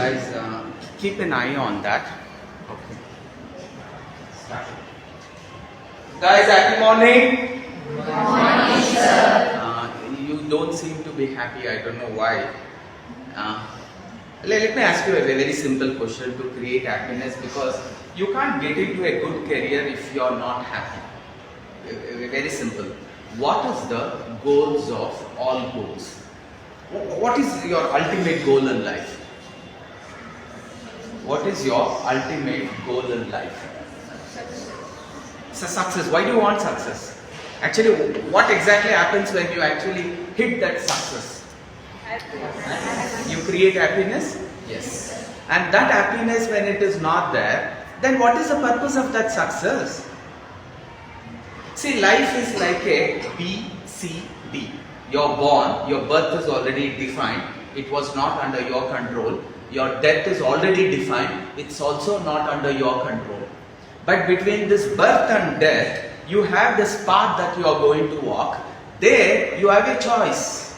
guys, keep an eye on that. Okay. Start. Guys, happy morning. Good morning, sir. You don't seem to be happy. I don't know why. Let me ask you a very simple question to create happiness, because you can't get into a good career if you are not happy. Very simple. What is the goals of all goals? What is your ultimate goal in life? What is your ultimate goal in life? Success. Why do you want success? Actually, what exactly happens when you actually hit that success? You create happiness? Yes. And that happiness, when it is not there, then what is the purpose of that success? See, life is like a B, C, D. You're born, your birth is already defined, it was not under your control. Your death is already defined, it's also not under your control. But between this birth and death, you have this path that you are going to walk. There, you have a choice.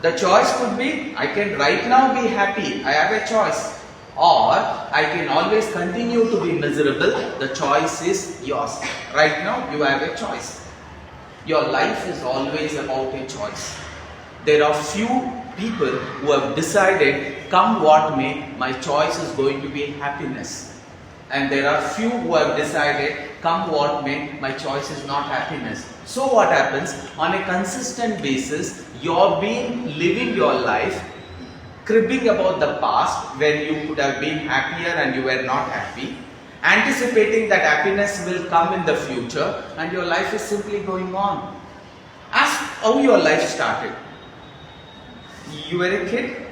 The choice could be, I can right now be happy, I have a choice. Or, I can always continue to be miserable, the choice is yours. Right now, you have a choice. Your life is always about a choice. There are few people who have decided, come what may, my choice is going to be happiness. And there are few who have decided, come what may, my choice is not happiness. So what happens? On a consistent basis, you're been living your life, cribbing about the past when you could have been happier and you were not happy, anticipating that happiness will come in the future, and your life is simply going on. Ask how your life started. You were a kid,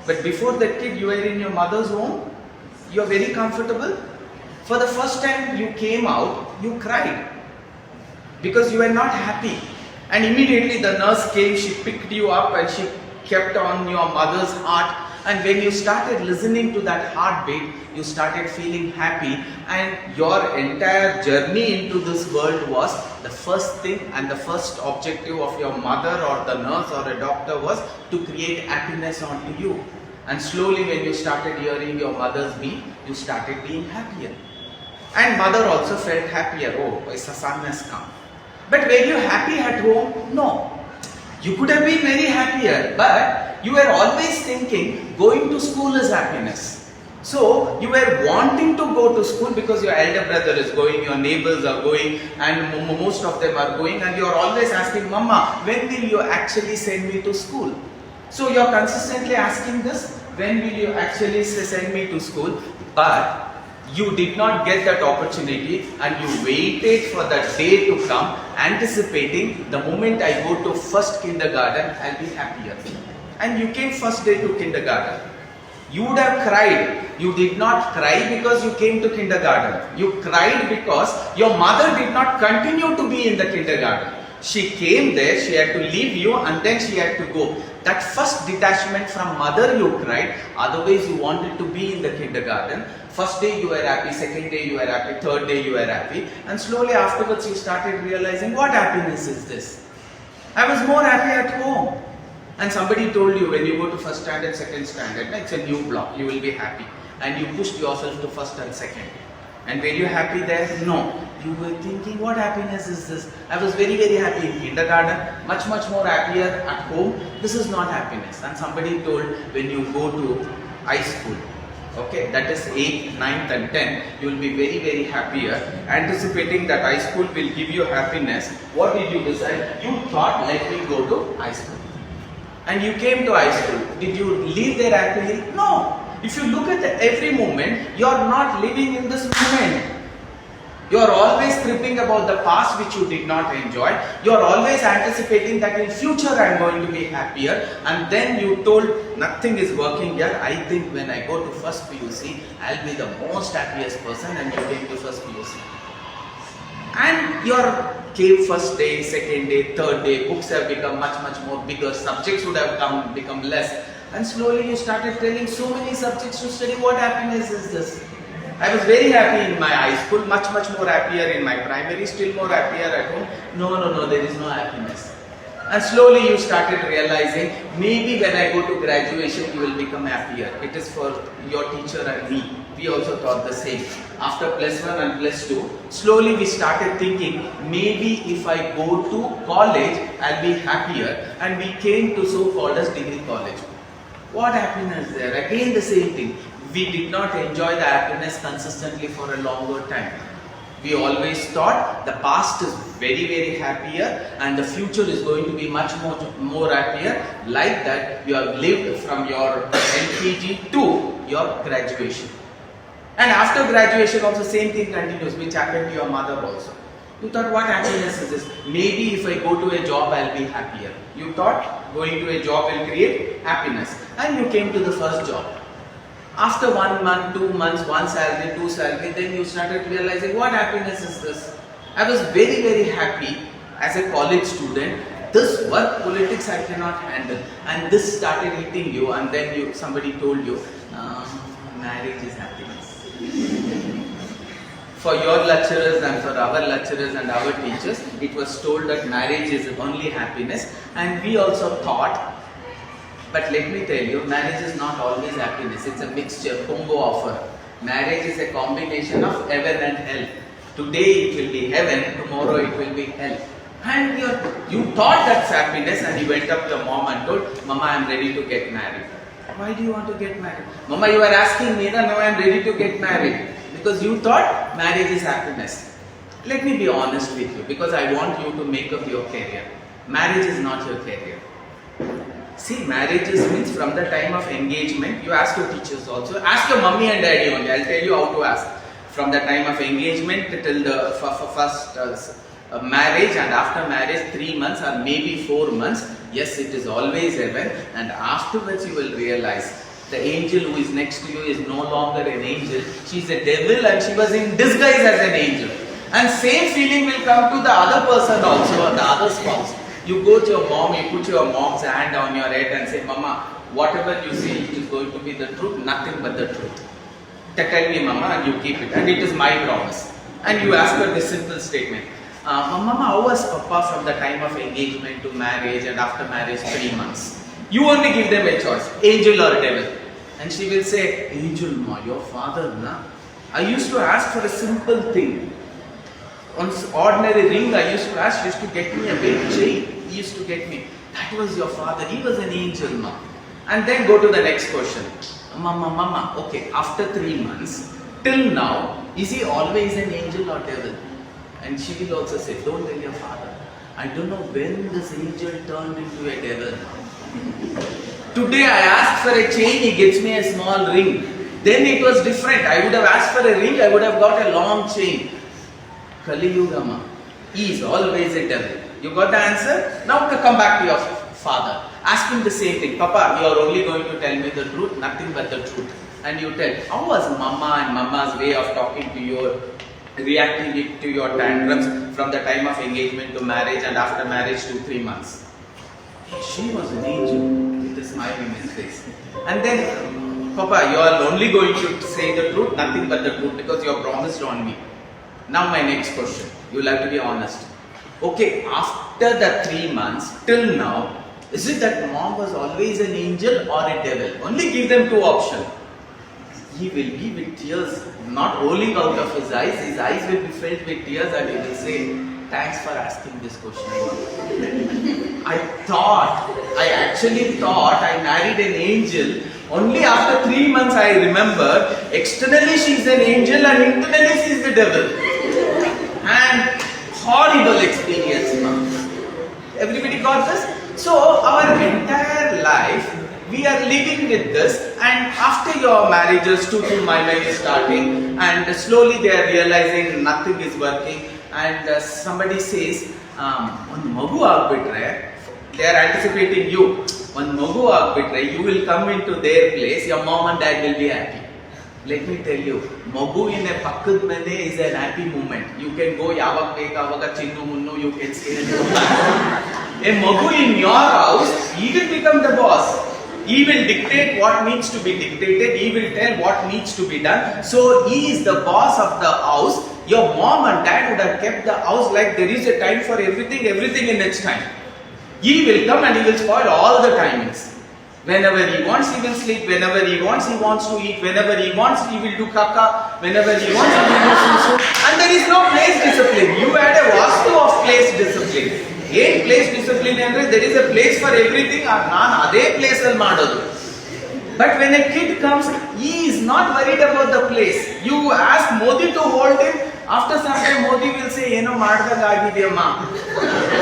but before that kid you were in your mother's home. You are very comfortable. For the first time you came out, you cried because you were not happy, and immediately the nurse came, she picked you up and she kept on your mother's heart, and when you started listening to that heartbeat, you started feeling happy, and your entire journey into this world was the first thing, and the first objective of your mother or the nurse or a doctor was to create happiness onto you. And slowly when you started hearing your mother's beat, you started being happier. And mother also felt happier. Oh, a son has come. But were you happy at home? No. You could have been very happier, but you were always thinking going to school is happiness. So you were wanting to go to school because your elder brother is going, your neighbors are going, and most of them are going, and you are always asking, Mama, when will you actually send me to school? So you are consistently asking this, when will you actually send me to school? But you did not get that opportunity, and you waited for that day to come, anticipating the moment I go to first kindergarten, I'll be happier. And you came first day to kindergarten. You would have cried. You did not cry because you came to kindergarten. You cried because your mother did not continue to be in the kindergarten. She came there, she had to leave you, and then she had to go. That first detachment from mother you cried, otherwise you wanted to be in the kindergarten. First day you were happy, second day you were happy, third day you were happy, and slowly afterwards you started realizing, what happiness is this? I was more happy at home. And somebody told you, when you go to first standard, second standard, it's a new block, you will be happy. And you pushed yourself to first and second. And were you happy there? No. You were thinking, what happiness is this? I was very happy in kindergarten, much more happier at home. This is not happiness. And somebody told, when you go to high school, okay, that is 8th, 9th and 10th, you will be very happier, anticipating that high school will give you happiness. What did you decide? You thought, let me go to high school. And you came to high school. Did you leave there happily? No. If you look at every moment, you are not living in this moment. You are always tripping about the past which you did not enjoy. You are always anticipating that in future I am going to be happier. And then you told, nothing is working here. I think when I go to first PUC, I will be the most happiest person, and you came to first PUC. And your came first day, second day, third day, books have become much more bigger, subjects would have become less. And slowly you started telling so many subjects to study. What happiness is this? I was very happy in my high school, much more happier in my primary, still more happier at home. No, there is no happiness. And slowly you started realizing, maybe when I go to graduation, you will become happier. It is for your teacher and me. We also thought the same. After +1 and +2, slowly we started thinking, maybe if I go to college, I'll be happier. And we came to so-called as degree college. What happiness there? Again the same thing. We did not enjoy the happiness consistently for a longer time. We always thought the past is very, very happier and the future is going to be much more happier. Like that, you have lived from your LKG to your graduation. And after graduation also same thing continues, which happened to your mother also. You thought, what happiness is this? Maybe if I go to a job, I'll be happier. You thought going to a job will create happiness. And you came to the first job. After 1 month, 2 months, 1 salary, 2 salary, then you started realizing, what happiness is this? I was very, very happy as a college student. This work politics I cannot handle. And this started hitting you, and then somebody told you, marriage is happiness. For your lecturers and for our lecturers and our teachers, it was told that marriage is only happiness. And we also thought, but let me tell you, marriage is not always happiness. It's a mixture, combo offer. Marriage is a combination of heaven and hell. Today it will be heaven, tomorrow it will be hell. And you thought that's happiness, and you went up to your mom and told, Mama, I am ready to get married. Why do you want to get married? Mama, you are asking me that now I am ready to get married. Because you thought marriage is happiness. Let me be honest with you, because I want you to make up your career. Marriage is not your career. See, marriages means from the time of engagement, you ask your teachers also, ask your mummy and daddy only, I'll tell you how to ask. From the time of engagement till the first marriage, and after marriage 3 months or maybe 4 months, yes, it is always heaven, and afterwards you will realize the angel who is next to you is no longer an angel, she is a devil and she was in disguise as an angel. And same feeling will come to the other person also, or the other spouse. You go to your mom, you put your mom's hand on your head and say, Mama, whatever you say, it is going to be the truth, nothing but the truth. Tell me, Mama, and you keep it. And it is my promise. And you ask her this simple statement. Mama, how was Papa from the time of engagement to marriage and after marriage 3 months? You only give them a choice, angel or devil. And she will say, Angel, ma, your father, na? I used to ask for a simple thing. On ordinary ring, I used to ask, he used to get me a big chain. He used to get me. That was your father. He was an angel, ma. And then go to the next question. Mama, okay, after 3 months, till now, is he always an angel or devil? And she will also say, don't tell your father. I don't know when this angel turned into a devil. Today I asked for a chain, he gets me a small ring. Then it was different. I would have asked for a ring, I would have got a long chain. Kali Yuga, ma. He is always a devil. You got the answer? Now come back to your father. Ask him the same thing. Papa, you are only going to tell me the truth, nothing but the truth. And you tell, how was Mama and Mama's way of talking to you, reacting to your tantrums from the time of engagement to marriage and after marriage 2-3 months? She was an angel with a smile in his face. And then, Papa, you are only going to say the truth, nothing but the truth, because you have promised on me. Now my next question, you will have to be honest. Okay, after the 3 months, till now, is it that mom was always an angel or a devil? Only give them 2 options. He will be with tears, not rolling out of his eyes will be filled with tears, and he will say, thanks for asking this question. I actually thought I married an angel. Only after 3 months I remember, externally she is an angel and internally she is the devil. And horrible experience, ma'am. Everybody got this? So our entire life, we are living with this, and after your marriages, two is starting, and slowly they are realizing nothing is working, and somebody says, one magu agbitre, they are anticipating you. One magu agbitre, you will come into their place, your mom and dad will be happy. Let me tell you, magu in a pakkad mane is an happy moment. You can go yavak pekavaga chinnu munnu, you can say a magu in your house, he will become the boss. He will dictate what needs to be dictated. He will tell what needs to be done. So he is the boss of the house. Your mom and dad would have kept the house like there is a time for everything in its time. He will come and he will spoil all the timings. Whenever he wants, he will sleep. Whenever he wants to eat. Whenever he wants, he will do kaka. Whenever he wants, he will do susu. And there is no place discipline. You had a vastu of place discipline. Eight place discipline andre there is a place for everything. Naan ade place al madodu. But when a kid comes, he is not worried about the place. You ask Modi to hold him. After some time, Modi will say, "Eno madದಾಗ ಆಗಿದೆಯಮ್ಮ."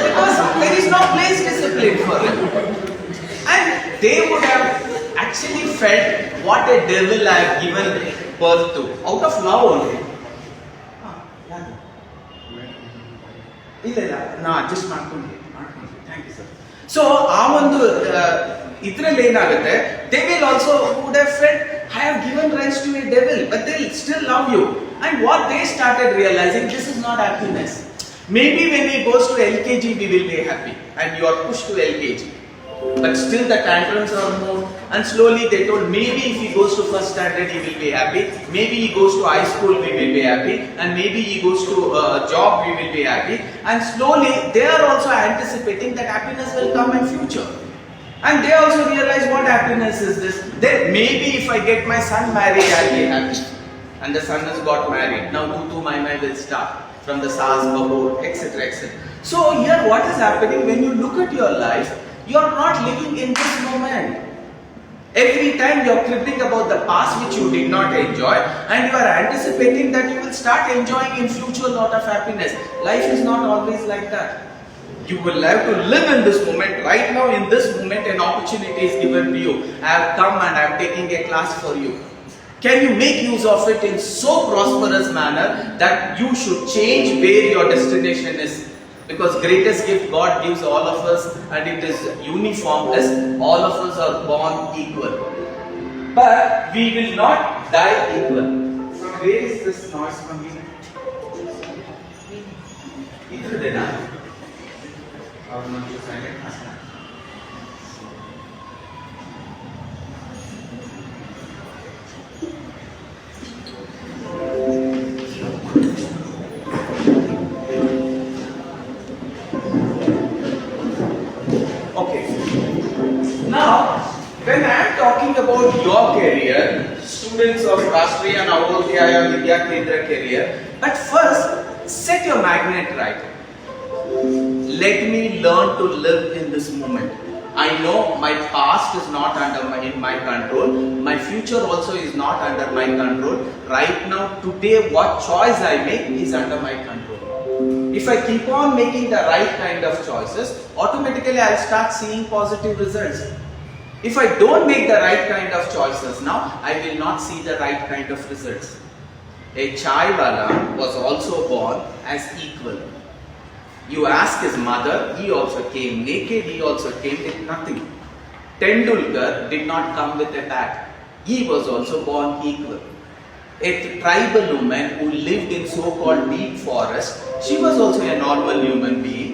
Because there is no place discipline for him. And they would have actually felt what a devil I have given birth to. Out of love only. ಇಲ್ಲ ನಾ adjust ಮಾಡ್ಕೊಂಡ್ವಿ thank you sir. So ಆ ಒಂದು ಇದರಲ್ಲಿ ಏನಾಗುತ್ತೆ, they will also would have felt I have given rise to a devil but they will still love you. And what they started realizing, this is not happiness. Maybe when he goes to LKG we will be happy and you are pushed to LKG. But still the tantrums are more, and slowly they told maybe if he goes to first standard he will be happy, maybe he goes to high school we will be happy, and maybe he goes to job we will be happy. And slowly they are also anticipating that happiness will come in future. And they also realize what happiness is this. Then maybe if I get my son married I will be happy. And the son has got married. Now Tutu Mai will start from the Saas, Babu, etc. etc. So here what is happening, when you look at your life, you are not living in this moment. Every time you are cribbing about the past which you did not enjoy, and you are anticipating that you will start enjoying in future a lot of happiness. Life is not always like that. You will have to live in this moment. Right now in this moment an opportunity is given to you. I have come and I am taking a class for you. Can you make use of it in so prosperous manner that you should change where your destination is? Because greatest gift God gives all of us, and it is uniform, as all of us are born equal. But we will not die equal. From where is this noise coming? Idrudena? Or not you silent? Now, when I am talking about your career, students of Rashtriya Navodaya Vidya Kendra career, but first, set your magnet right. Let me learn to live in this moment. I know my past is not in my control. My future also is not under my control. Right now, today, what choice I make is under my control. If I keep on making the right kind of choices, automatically I'll start seeing positive results. If I don't make the right kind of choices now, I will not see the right kind of results. A chai wala was also born as equal. You ask his mother, he also came naked, he also came with nothing. Tendulkar did not come with a bag. He was also born equal. A tribal woman who lived in so-called deep forest, she was also a normal human being.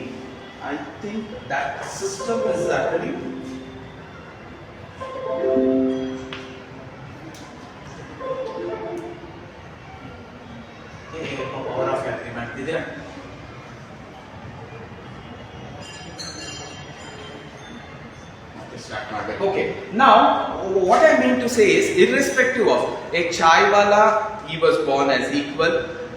I think that system is actually power of agreement. Okay, now what I mean to say is, irrespective of a chai wala, he was born as equal.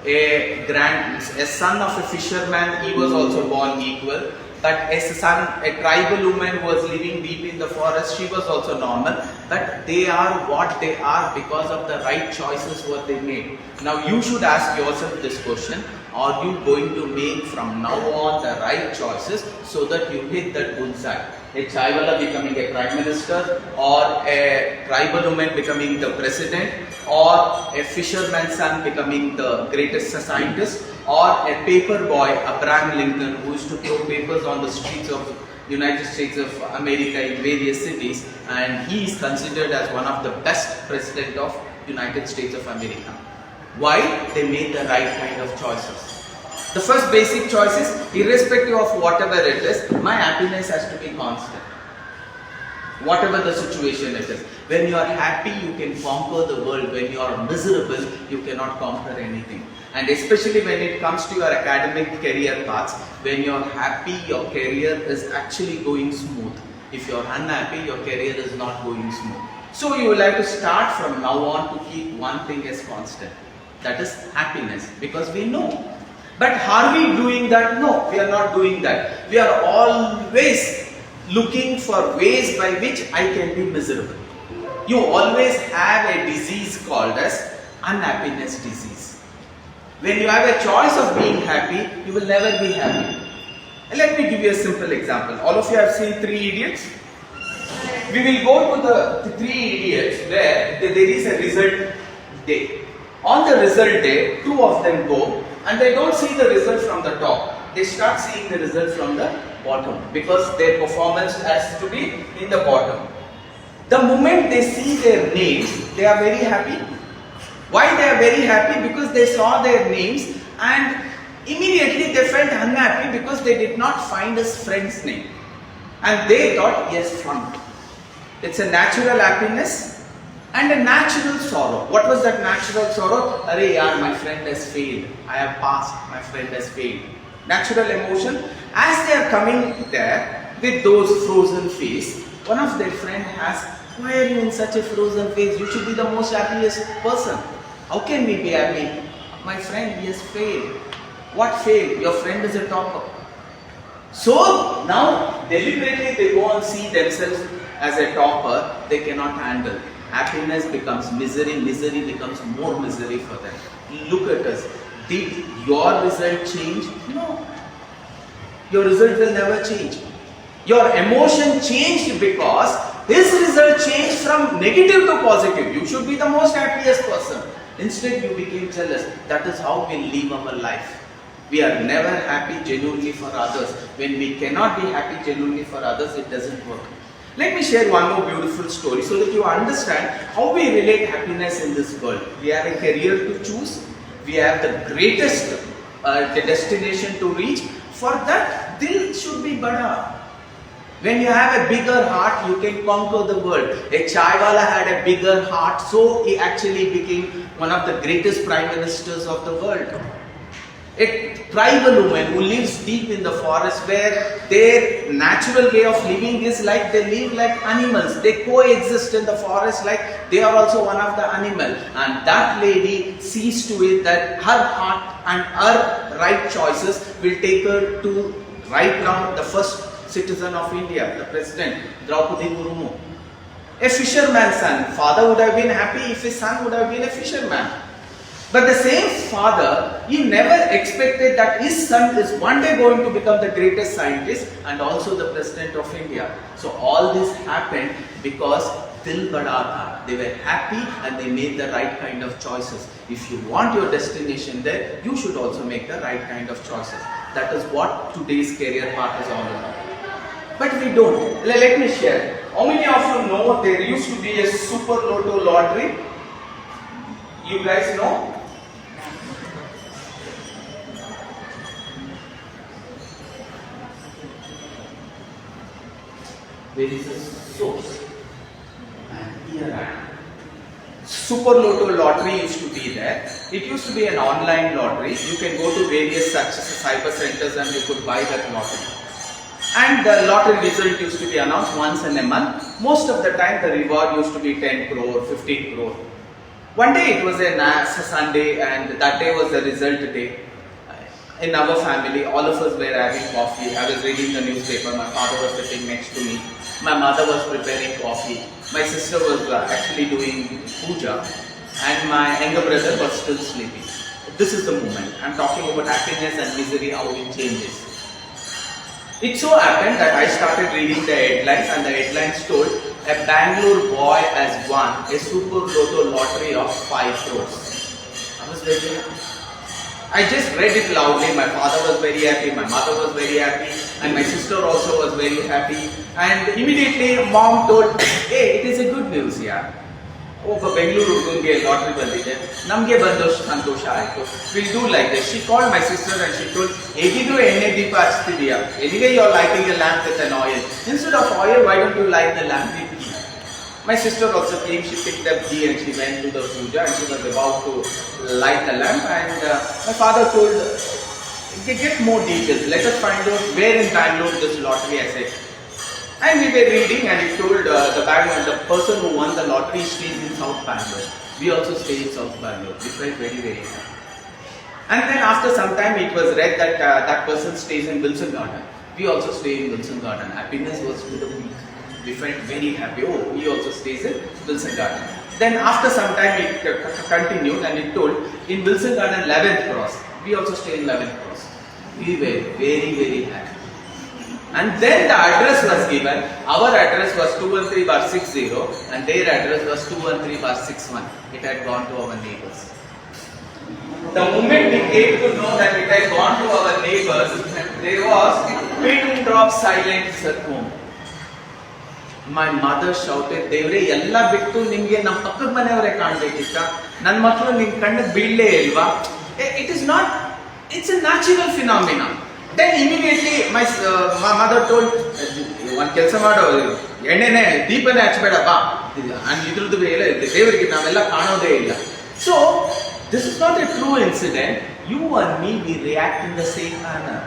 A son of a fisherman, he was also born equal. But a tribal woman who was living deep in the forest, she was also normal. But they are what they are because of the right choices what they made. Now you should ask yourself this question: are you going to make from now on the right choices so that you hit that bullseye? A chaiwala becoming a prime minister, or a tribal woman becoming the president, or a fisherman's son becoming the greatest scientist, or a paper boy, Abraham Lincoln, who used to throw papers on the streets of United States of America in various cities, and he is considered as one of the best president of United States of America. Why? They made the right kind of choices. The first basic choice is, irrespective of whatever it is, my happiness has to be constant. Whatever the situation it is. When you are happy, you can conquer the world. When you are miserable, you cannot conquer anything. And especially when it comes to your academic career paths, when you are happy, your career is actually going smooth. If you are unhappy, your career is not going smooth. So you will have to start from now on to keep one thing as constant. That is happiness. Because we know. But are we doing that? No, we are not doing that. We are always looking for ways by which I can be miserable. You always have a disease called as unhappiness disease. When you have a choice of being happy, you will never be happy. Let me give you a simple example. All of you have seen Three Idiots? We will go to the Three Idiots where there is a result day. On the result day, two of them go and they don't see the result from the top. They start seeing the result from the bottom because their performance has to be in the bottom. The moment they see their names, they are very happy. Why they are very happy? Because they saw their names and immediately they felt unhappy because they did not find his friend's name. And they thought, yes, fun. It's a natural happiness and a natural sorrow. What was that natural sorrow? Arey yaar, my friend has failed. I have passed, my friend has failed. Natural emotion. As they are coming there with those frozen face, one of their friend has, why are you in such a frozen face? You should be the most happiest person. How can we be happy? My friend, he has failed. What failed? Your friend is a topper. So now deliberately they go and see themselves as a topper. They cannot handle. Happiness becomes misery. Misery becomes more misery for them. Look at us. Did your result change? No. Your result will never change. Your emotion changed because his result changed from negative to positive. You should be the most happiest person. Instead, you became jealous. That is how we live our life. We are never happy genuinely for others. When we cannot be happy genuinely for others, it doesn't work. Let me share one more beautiful story so that you understand how we relate happiness in this world. We have a career to choose. We have the greatest destination to reach. For that, dil should be bada. When you have a bigger heart, you can conquer the world. A chaiwala had a bigger heart, so he actually became one of the greatest prime ministers of the world. A tribal woman who lives deep in the forest where their natural way of living is like they live like animals. They coexist in the forest like they are also one of the animal. And that lady sees to it that her heart and her right choices will take her to right now the first citizen of India, the president, Draupadi Murmu. A fisherman's son. Father would have been happy if his son would have been a fisherman. But the same father, he never expected that his son is one day going to become the greatest scientist and also the president of India. So all this happened because Dil Bada Tha. They were happy and they made the right kind of choices. If you want your destination there, you should also make the right kind of choices. That is what today's career path is all about. But we don't. Let me share. How many of you know there used to be a super lotto lottery? You guys know? There is a source. And here I am. Super Lotto lottery used to be there. It used to be an online lottery. You can go to various such cyber centers and you could buy that lottery. And the lottery result used to be announced once in a month. Most of the time the reward used to be 10 crore, 15 crore. One day it was a Sunday and that day was the result day. In our family, all of us were having coffee. I was reading the newspaper. My father was sitting next to me. My mother was preparing coffee. My sister was actually doing puja. And my younger brother was still sleeping. This is the moment. I'm talking about happiness and misery, how it changes. It so happened that I started reading the headlines and the headlines told a Bangalore boy has won a super lotto lottery of 5 crores. I was very happy. I just read it loudly. My father was very happy, my mother was very happy, and my sister also was very happy. And immediately mom told, hey, it is a good news, yeah. Oh, Bangalore lottery bandide. Namge bandosh santosha aaytu. We'll do like this. She called my sister and she told, Egidu enne deepa hachtidiya. Anyway, you're lighting a lamp with an oil. Instead of oil, why don't you light the lamp with My sister also came, she picked up ghee and she went to the puja and she was about to light the lamp, and my father told, get more details, let us find out where in Bangalore this lottery, I said. And we were reading and it told the person who won the lottery stays in South Bangalore. We also stay in South Bangalore. We felt very, very happy. And then after some time it was read that that person stays in Wilson Garden. We also stay in Wilson Garden. Happiness was to the peak. We felt very happy. Oh, he also stays in Wilson Garden. Then after some time it continued and it told in Wilson Garden 11th cross. We also stay in 11th cross. We were very, very happy. And then the address was given. Our address was 213/60 and their address was 213/61. It had gone to our neighbors. The moment we came to know that it had gone to our neighbors, there was pin drop silence at home. My mother shouted, "Devre, ella bittu ninge nam pakkad manevare kaanbekitta, nan maklu nin kannu beelle ilva?" It is not, it's a natural phenomenon. Then immediately my mother told, one ಕೆಲಸ ಮಾಡು, ಎಣ್ಣೆನೆ ದೀಪನೇ ಹಚ್ಚಬೇಡ ಬಾ, and ಇದ್ರದ್ದು ಎಲ್ಲ ದೇವರಿಗೆ ನಾವೆಲ್ಲ ಕಾಣೋದೇ ಇಲ್ಲ. So this is not a true incident. You and me, we react in the same manner.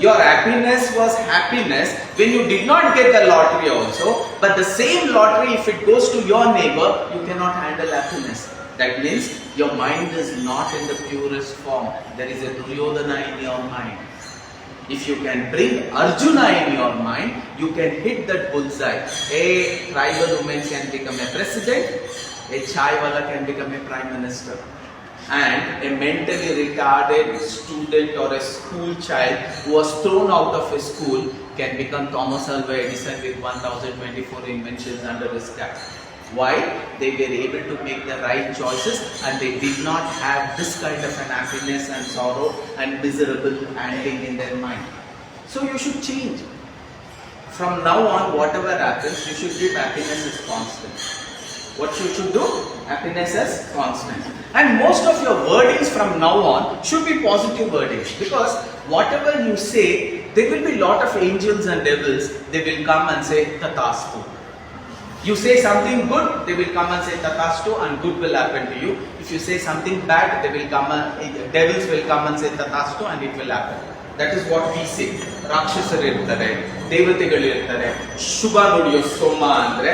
Your happiness was happiness when you did not get the lottery also, but the same lottery, if it goes to your neighbor, you cannot handle happiness. That means your mind is not in the purest form. There is a Duryodhana in your mind. If you can bring Arjuna in your mind, you can hit that bullseye. A tribal woman can become a president, a chai wala can become a prime minister, and a mentally retarded student or a school child who was thrown out of a school can become Thomas Alva Edison with 1024 inventions under his cap. Why? They were able to make the right choices and they did not have this kind of an happiness and sorrow and miserable handling in their mind. So you should change. From now on, whatever happens, you should give happiness as constant. What you should do? Happiness as constant. And most of your wordings from now on should be positive wordings, because whatever you say, there will be lot of angels and devils. They will come and say Tathastu. You say something good, they will come and say Tathastu and good will happen to you. If you say something bad, they will come and devils will come and say Tathastu and it will happen. That is what we say. Rakshasaru irtare, devatigalu irtare, Shubha nudiyo soma andre,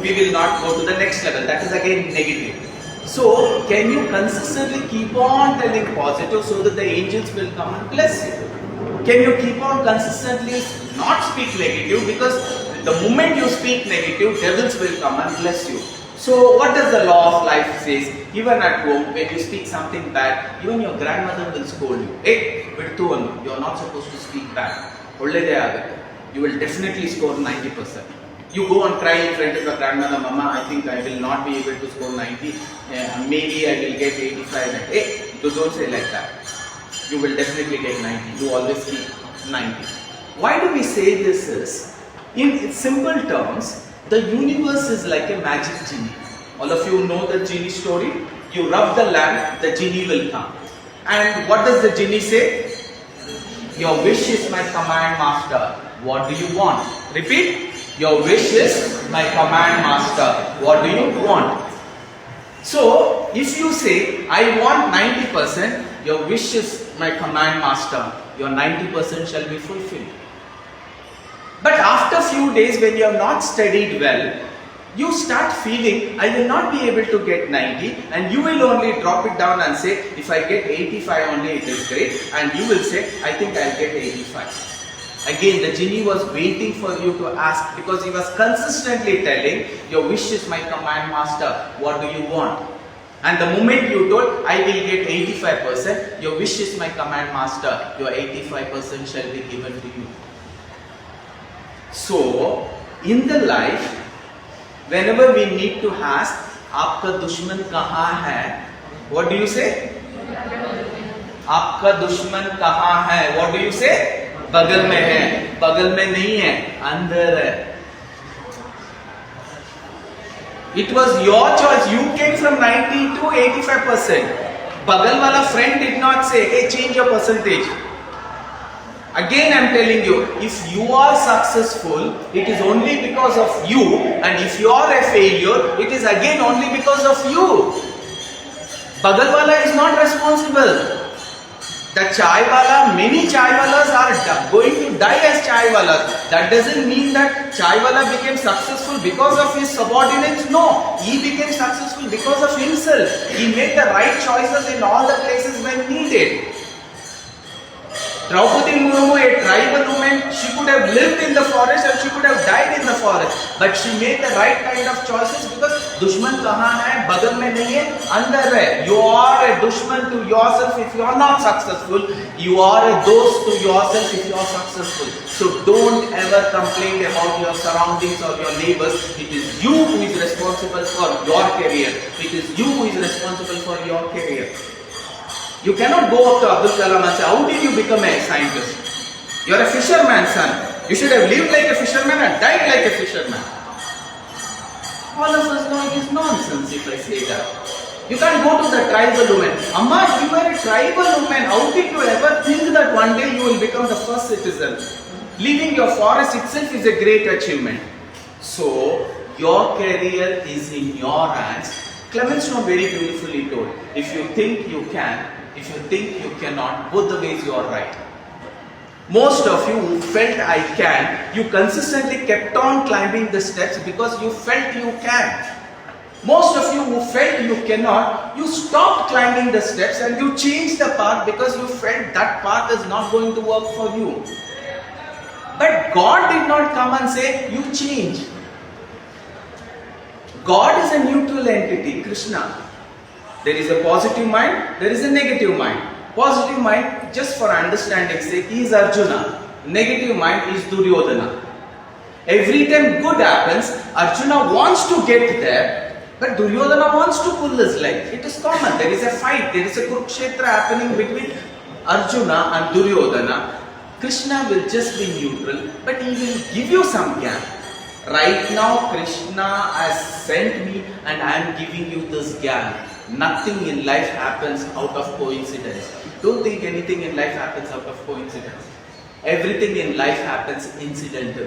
we will not go to the next level. That is again negative. So, can you consistently keep on telling positive so that the angels will come and bless you? Can you keep on consistently not speak negative, because the moment you speak negative, devils will come and bless you. So, what does the law of life says? Even at home, when you speak something bad, even your grandmother will scold you. Hey, bittu annu, you are not supposed to speak bad. Ollede agutte. You will definitely score 90%. You go and cry in front of your grandmother, "Mama, I think I will not be able to score 90. Maybe I will get 85. Hey, don't say like that. You will definitely get 90. You always keep 90. Why do we say this is? In simple terms, the universe is like a magic genie. All of you know the genie story. You rub the lamp, the genie will come. And what does the genie say? Your wish is my command, master. What do you want? Repeat. Your wish is my command, master. What do you want? So, if you say, I want 90%, your wish is my command, master. Your 90% shall be fulfilled. But after few days, when you have not studied well, you start feeling, I will not be able to get 90, and you will only drop it down and say, if I get 85 only, it is great. And you will say, I think I'll get 85. Again, the genie was waiting for you to ask, because he was consistently telling, your wish is my command, master. What do you want? And the moment you told, I will get 85%, your wish is my command, master. Your 85% shall be given to you. So, in the life, whenever we need to ask, आपका दुश्मन कहाँ है? What do you say? आपका दुश्मन कहाँ है? What do you say? बगल में है. बगल में नहीं है, अंदर है. It was your choice. You came from 90 to 85%. बगल वाला friend did not say, hey, change your percentage. Again I am telling you, if you are successful, it is only because of you, and if you are a failure, it is again only because of you. Bagalwala is not responsible. The chaiwala, many chaiwalas are going to die as chaiwalas. That doesn't mean that chaiwala became successful because of his subordinates. No, he became successful because of himself. He made the right choices in all the places when needed. Draupadi Murmu, a tribal woman, she could have lived in the forest and she could have died in the forest. But she made the right kind of choices because दुश्मन कहाँ है, बगल में नहीं है, अंदर है. You are a दुश्मन to yourself if you are not successful. You are a dost to yourself if you are successful. So don't ever complain about your surroundings or your neighbors. It is you who is responsible for your career. It is you who is responsible for your career. You cannot go up to Abdul Kalam and say, how did you become a scientist? You are a fisherman, son. You should have lived like a fisherman and died like a fisherman. All of us know it is nonsense if I say that. You can't go to the tribal woman. Amma, you are a tribal woman. How did you ever think that one day you will become the first citizen? Leaving your forest itself is a great achievement. So, your career is in your hands. Clemenceau very beautifully told, if you think you can, if you think you cannot, both the ways you are right. Most of you who felt I can, you consistently kept on climbing the steps because you felt you can. Most of you who felt you cannot, you stopped climbing the steps and you changed the path because you felt that path is not going to work for you. But God did not come and say, you change. God is a neutral entity, Krishna. There is a positive mind, there is a negative mind. Positive mind, just for understanding's sake, is Arjuna. Negative mind is Duryodhana. Every time good happens, Arjuna wants to get there, but Duryodhana wants to pull his leg. It is common. There is a fight, there is a Kurukshetra happening between Arjuna and Duryodhana. Krishna will just be neutral, but he will give you some gap. Right now, Krishna has sent me and I am giving you this gap. Nothing in life happens out of coincidence. Don't think anything in life happens out of coincidence. Everything in life happens incidental.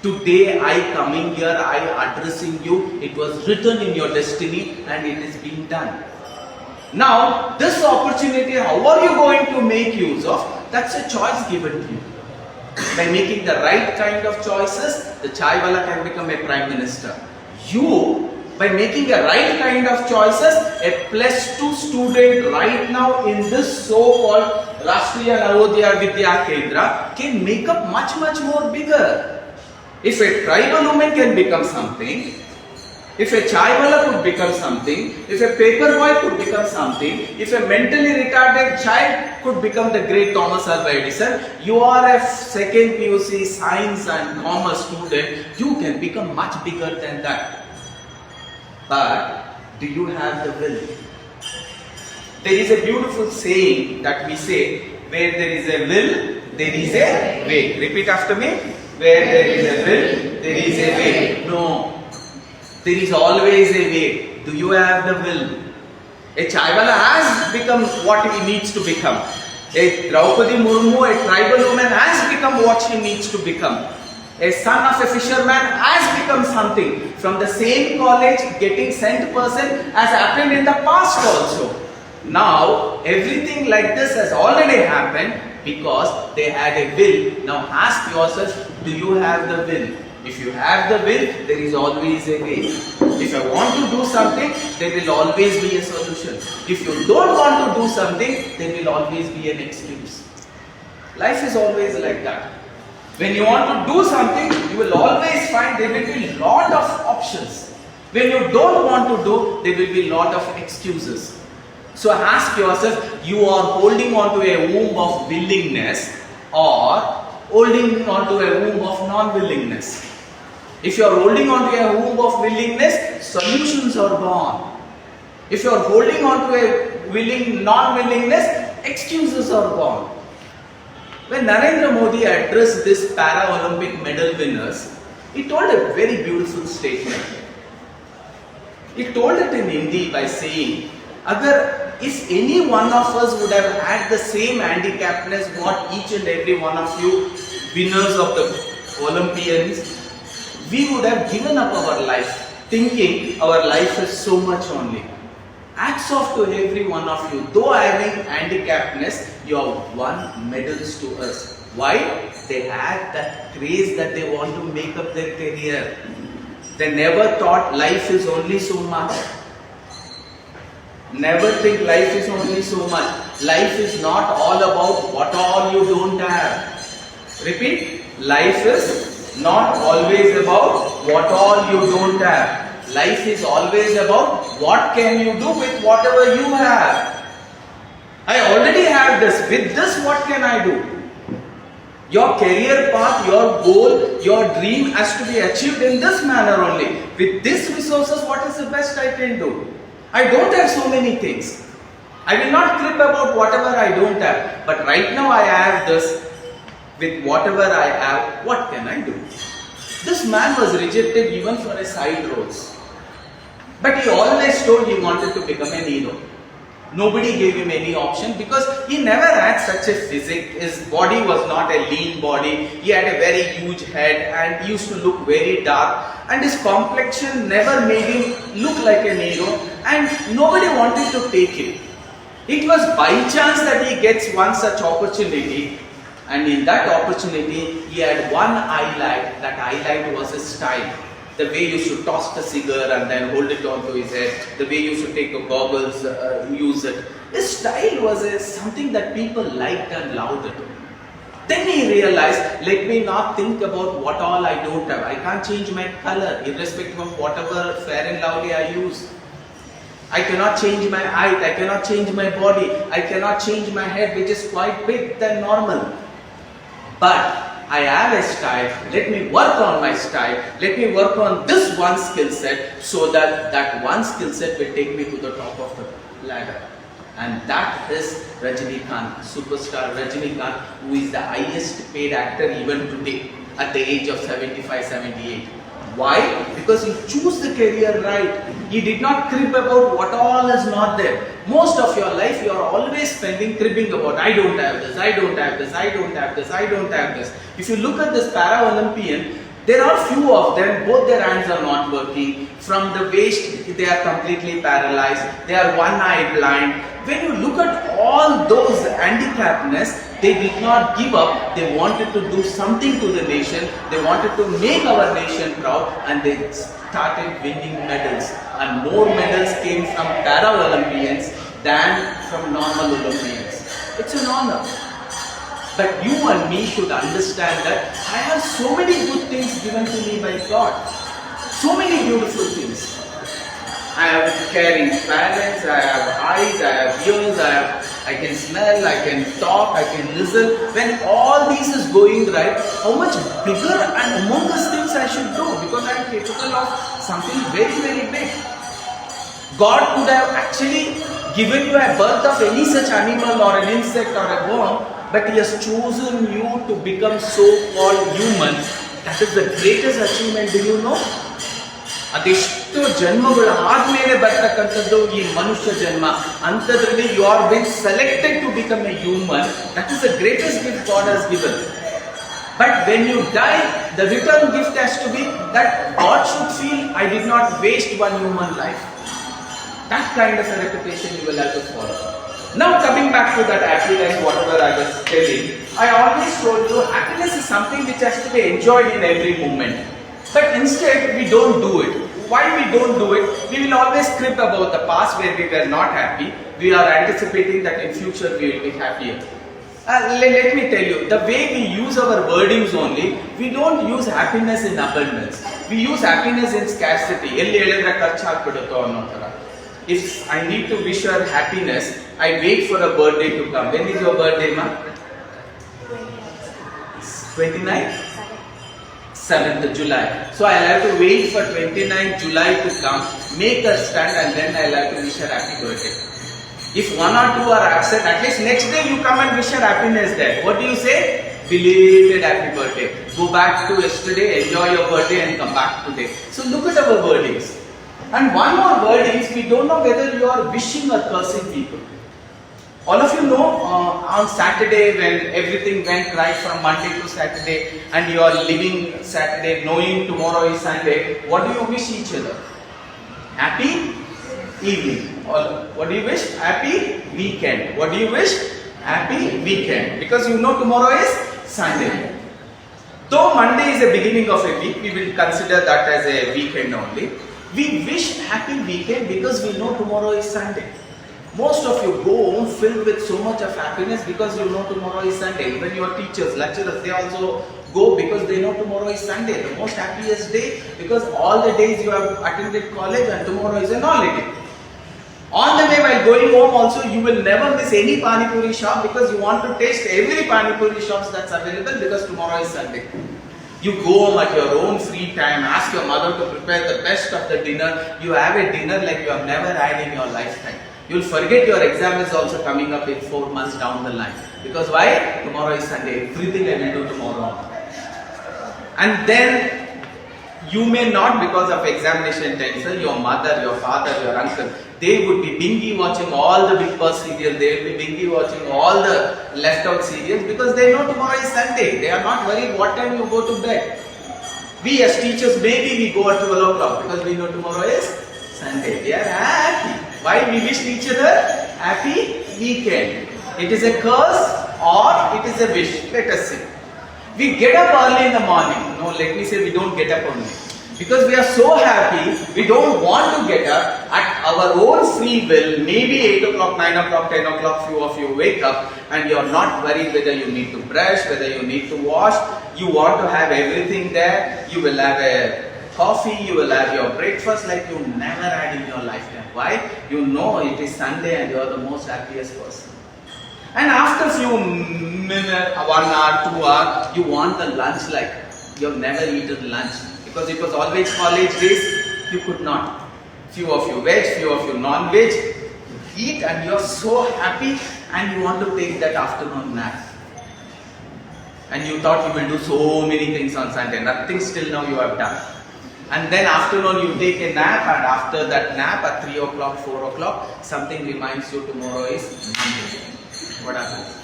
Today I coming here, I addressing you, it was written in your destiny and it is being done. Now, this opportunity, how are you going to make use of? That's a choice given to you. By making the right kind of choices, the chaiwala can become a prime minister. You, by making the right kind of choices, a +2 student right now in this so-called Rashtriya Navodaya Vidya Kendra can make up much more bigger. If a tribal woman can become something, if a chaiwala could become something, if a paper boy could become something, if a mentally retarded child could become the great Thomas Alva Edison, you are a second PUC science and commerce student, you can become much bigger than that. But do you have the will? There is a beautiful saying that we say, where there is a will, there is a way. Repeat after me. Where there is a will, there is a way. No. There is always a way. Do you have the will? A chaiwala has become what he needs to become. A Draupadi Murmu, a tribal woman, has become what she needs to become. A son of a fisherman has become something. From the same college, getting sent person has happened in the past also. Now, everything like this has already happened because they had a will. Now ask yourself, do you have the will? If you have the will, there is always a way. If I want to do something, there will always be a solution. If you don't want to do something, there will always be an excuse. Life is always like that. When you want to do something, you will always find there will be a lot of options. When you don't want to do, there will be a lot of excuses. So ask yourself, you are holding on to a womb of willingness or holding on to a womb of non-willingness. If you are holding on to a womb of willingness, solutions are gone. If you are holding on to a non-willingness, excuses are gone. When Narendra Modi addressed this Para-Olympic medal winners, he told a very beautiful statement. He told it in Hindi by saying, अगर if any one of us would have had the same handicapness what each and every one of you winners of the Olympians, we would have given up our life thinking our life is so much only. Hats off to every one of you. Though having handicapness, you have won medals to us. Why? They had that craze that they want to make up their career. They never thought life is only so much. Never think life is only so much. Life is not all about what all you don't have. Repeat. Life is not always about what all you don't have. Life is always about what can you do with whatever you have. I already have this. With this, what can I do? Your career path, your goal, your dream has to be achieved in this manner only. With these resources, what is the best I can do? I don't have so many things. I will not crib about whatever I don't have. But right now I have this. With whatever I have, what can I do? This man was rejected even for his side roles. But he always told he wanted to become an hero. Nobody gave him any option because he never had such a physique. His body was not a lean body. He had a very huge head and he used to look very dark. And his complexion never made him look like an hero. And nobody wanted to take him. It was by chance that he gets one such opportunity. And in that opportunity, he had one highlight. That highlight was his style. The way he used to toss the cigar and then hold it onto his head. The way he used to take the goggles, use it. His style was something that people liked and loved it. Then he realized, let me not think about what all I don't have. I can't change my color, irrespective of whatever fair and lovely I use. I cannot change my height. I cannot change my body. I cannot change my head, which is quite big than normal. But I have a style, let me work on my style, let me work on this one skill set so that that one skill set will take me to the top of the ladder. And that is Rajinikanth, superstar Rajinikanth, who is the highest paid actor even today at the age of 75, 78. Why? Because he chose the career right. He did not crib about what all is not there. Most of your life you are always spending cribbing about I don't have this, I don't have this, I don't have this, I don't have this. If you look at this para-Olympian, there are few of them, both their hands are not working. From the waist, they are completely paralyzed. They are one eye blind. When you look at all those handicapness, they did not give up. They wanted to do something to the nation. They wanted to make our nation proud and they started winning medals. And more medals came from para-Olympians than from normal Olympians. It's an honor. But you and me should understand that I have so many good things given to me by God. So many beautiful things. I have caring parents, I have eyes, I have ears, I can smell, I can talk, I can listen. When all this is going right, how much bigger and humongous things I should do because I am capable of something very, very big. God could have actually given you a birth of any such animal or an insect or a worm, but He has chosen you to become so-called human. That is the greatest achievement, do you know? ಅದೆಷ್ಟು ಜನ್ಮಗಳು ಆದ್ಮೇಲೆ ಬರ್ತಕ್ಕಂಥದ್ದು ಈ ಮನುಷ್ಯ ಜನ್ಮ ಅಂಥದ್ರಲ್ಲಿ you are bin selected to become a human. That is the greatest gift God has given. But when you die, the return gift has to be that God should feel I did not waste one human life. That kind of a reputation you will have to follow. Now coming back to that happiness, whatever I was telling, I always told you happiness is something which has to be enjoyed in every moment. But instead we don't do it. Why we don't do it? We will always crib about the past where we were not happy. We are anticipating that in future we will be happier. Let me tell you, the way we use our wordings only, we don't use happiness in abundance. We use happiness in scarcity. If I need to wish her happiness, I wait for a birthday to come. When is your birthday, ma? 29th? 7th July. So I'll have to wait for 29th July to come, make her stand and then I'll have to wish her happy birthday. If one or two are absent, at least next day you come and wish her happiness there. What do you say? Belated happy birthday. Go back to yesterday, enjoy your birthday and come back today. So look at our wordings. And one more word is, we don't know whether you are wishing or cursing people. All of you know on Saturday when everything went right from Monday to Saturday and you are living Saturday knowing tomorrow is Sunday, what do you wish each other? Happy evening. Or what do you wish? Happy weekend. What do you wish? Happy weekend. Because you know tomorrow is Sunday. Though Monday is the beginning of a week, we will consider that as a weekend only. We wish happy weekend because we know tomorrow is Sunday. Most of you go home filled with so much of happiness because you know tomorrow is Sunday. Even your teachers, lecturers, they also go because they know tomorrow is Sunday. The most happiest day because all the days you have attended college and tomorrow is an holiday. On the way while going home also, you will never miss any Pani Puri shop because you want to taste every Pani Puri shops that's available because tomorrow is Sunday. You go home at your own free time, ask your mother to prepare the best of the dinner. You have a dinner like you have never had in your lifetime. You will forget your exam is also coming up in 4 months down the line. Because why? Tomorrow is Sunday. Everything I will do tomorrow. And then you may not, because of examination tension, your mother, your father, your uncle, they would be bingy watching all the Big Boss serials, they will be bingy watching all the left out serials because they know tomorrow is Sunday. They are not worried what time you go to bed. We as teachers, maybe we go at 12 o'clock because we know tomorrow is Sunday. We are happy. Why we wish each other happy weekend? It is a curse or it is a wish. Let us see. We get up early in the morning. No, let me say we don't get up early. Because we are so happy, we don't want to get up at our own free will. Maybe 8 o'clock, 9 o'clock, 10 o'clock, few of you wake up and you are not worried whether you need to brush, whether you need to wash. You want to have everything there. You will have a coffee, you will have your breakfast like you never had in your lifetime. Why? You know it is Sunday and you are the most happiest person. And after few minutes, 1 hour, 2 hours, you want the lunch like you have never eaten lunch. Because it was always college days, you could not. Few of you veg, few of you non-veg, eat and you are so happy and you want to take that afternoon nap. And you thought you will do so many things on Sunday, nothing still now you have done. And then afternoon you take a nap and after that nap at 3 o'clock, 4 o'clock, something reminds you tomorrow is Monday. What happens?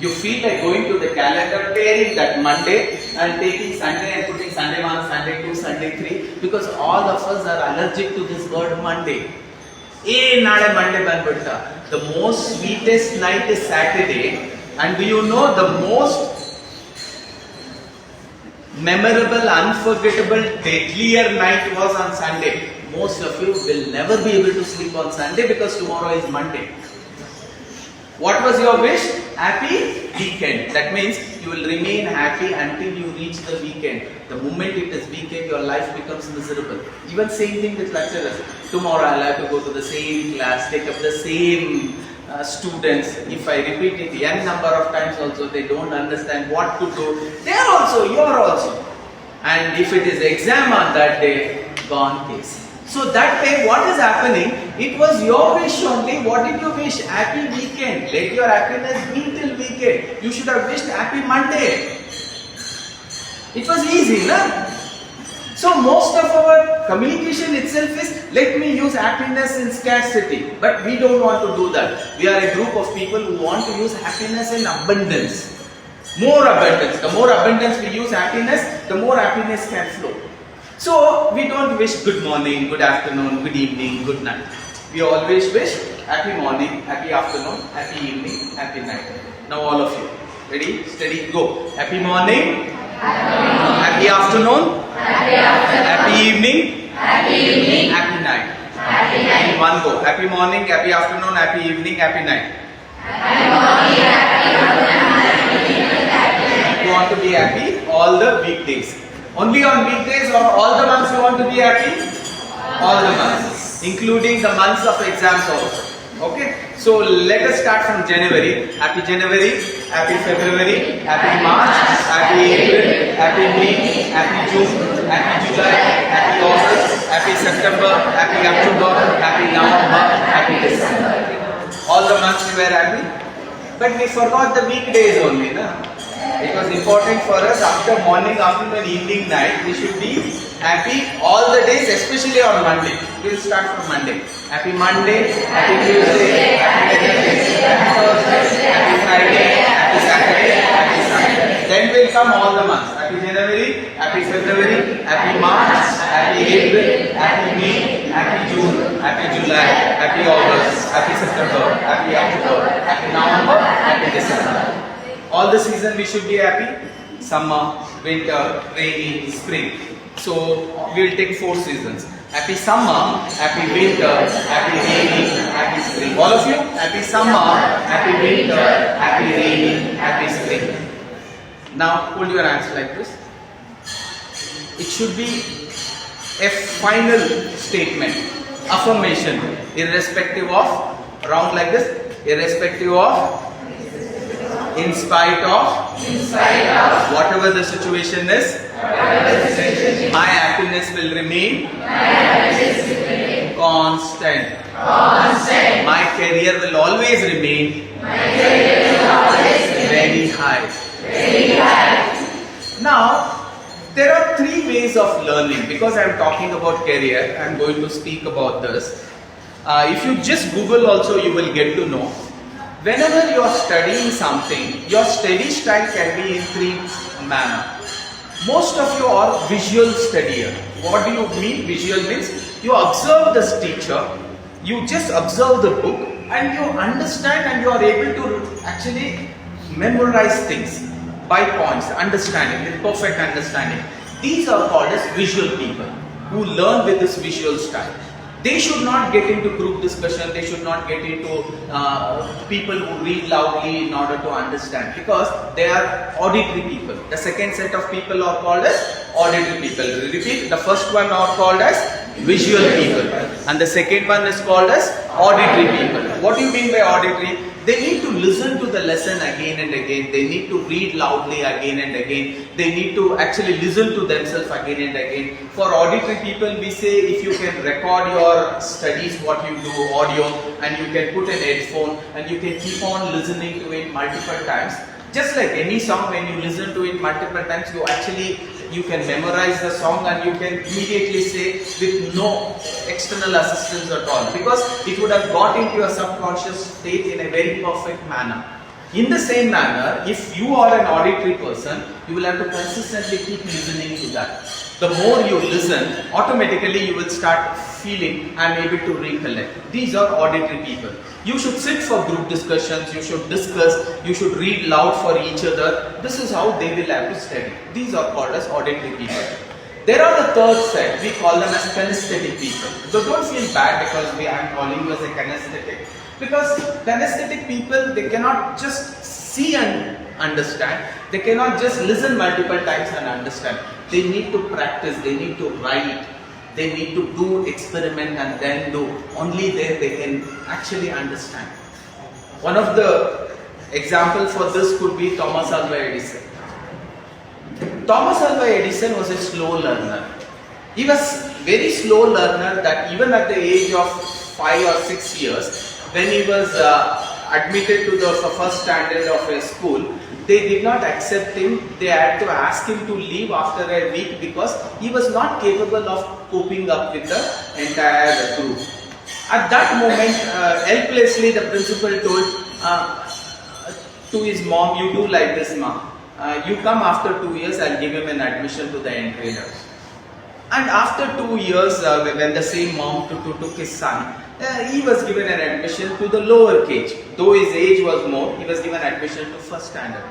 You feel like going to the calendar, tearing that Monday and taking Sunday and putting Sunday 1, Sunday 2, Sunday 3 because all of us are allergic to this word Monday. Monday banbutta. The most sweetest night is Saturday and do you know the most memorable, unforgettable, deadlier night was on Sunday. Most of you will never be able to sleep on Sunday because tomorrow is Monday. What was your wish? Happy weekend. That means you will remain happy until you reach the weekend. The moment it is weekend, your life becomes miserable. Even same thing with lecturers. Tomorrow I'll have to go to the same class, take up the same students. If I repeat it n number of times also, they don't understand what to do. They are also, you are also. And if it is exam on that day, gone case. So that day, what is happening? It was your wish only. What did you wish? Happy weekend. Let your happiness be till weekend. You should have wished happy Monday. It was easy, no? So most of our communication itself is, let me use happiness in scarcity. But we don't want to do that. We are a group of people who want to use happiness in abundance. More abundance. The more abundance we use happiness, the more happiness can flow. So we don't wish good morning, good afternoon, good evening, good night. We always wish happy morning, happy afternoon, happy evening, happy night. Now all of you, ready, steady, go. Happy morning, happy afternoon, happy evening, happy night. In one go. Happy morning, happy afternoon, happy evening, happy night. You want to be happy all the weekdays. Only on weekdays or all the months you want to be happy? All the months, including the months of exams also. Okay? So let us start from January. Happy January, happy February, happy March, happy April, happy May, happy June, happy July, happy August, happy September, happy October, happy November, happy December. All the months we were happy. But we forgot the weekdays only, no? It was important for us after morning, afternoon, evening, night. We should be happy all the days, especially on Monday. We will start from Monday. Happy Monday, Happy Tuesday, Happy Wednesday, Happy Thursday, Happy Friday, Happy Saturday, Happy Sunday. Then will come all the months. Happy January, Happy February, Happy March, Happy April, Happy May, Happy June, Happy July, Happy August, Happy September, Happy October, Happy November, Happy December. All the season we should be happy. Summer, winter, rainy, spring. So we will take 4 seasons. Happy summer, happy winter, happy rainy, happy spring. All of you? Happy summer, happy winter, happy rainy, happy spring. Now hold your hands like this. It should be a final statement, affirmation, irrespective of, round like this, irrespective of, in spite of, whatever the situation is, my happiness will remain constant. My career will always remain very high. Now, there are 3 ways of learning. Because I am talking about career, I am going to speak about this. If you just Google also, you will get to know. Whenever you are studying something, your study style can be in 3 manner. Most of you are visual studier. What do you mean? Visual means you observe this teacher, you just observe the book and you understand and you are able to actually memorize things by points, understanding, with perfect understanding. These are called as visual people who learn with this visual style. They should not get into group discussion, they should not get into people who read loudly in order to understand, because they are auditory people. The second set of people are called as auditory people. Repeat, the first one are called as visual people and the second one is called as auditory people. What do you mean by auditory? They need to listen to the lesson again and again. They need to read loudly again and again. They need to actually listen to themselves again and again. For auditory people, we say if you can record your studies, what you do, audio, and you can put an headphone and you can keep on listening to it multiple times. Just like any song, when you listen to it multiple times, you can memorize the song and you can immediately say with no external assistance at all, because it would have got into your subconscious state in a very perfect manner. In the same manner, if you are an auditory person, you will have to consistently keep listening to that. The more you listen, automatically you will start feeling, I am able to recollect. These are auditory people. You should sit for group discussions, you should discuss, you should read loud for each other. This is how they will have to study. These are called as auditory people. There are the third set, we call them as kinesthetic people. So don't feel bad because I am calling you as a kinesthetic. Because kinesthetic people, they cannot just see and understand. They cannot just listen multiple times and understand. They need to practice, they need to write, they need to do experiment and then do. Only then they can actually understand. One of the examples for this could be Thomas Alva Edison. Thomas Alva Edison was a slow learner. He was very slow learner that even at the age of 5 or 6 years, when he was admitted to the first standard of a school, they did not accept him. They had to ask him to leave after a week because he was not capable of coping up with the entire group. At that moment, helplessly, the principal told to his mom, you do like this, mom. You come after 2 years, I'll give him an admission to the entry level. And after 2 years, when the same mom took his son, he was given an admission to the lower cage. Though his age was more, he was given admission to first standard.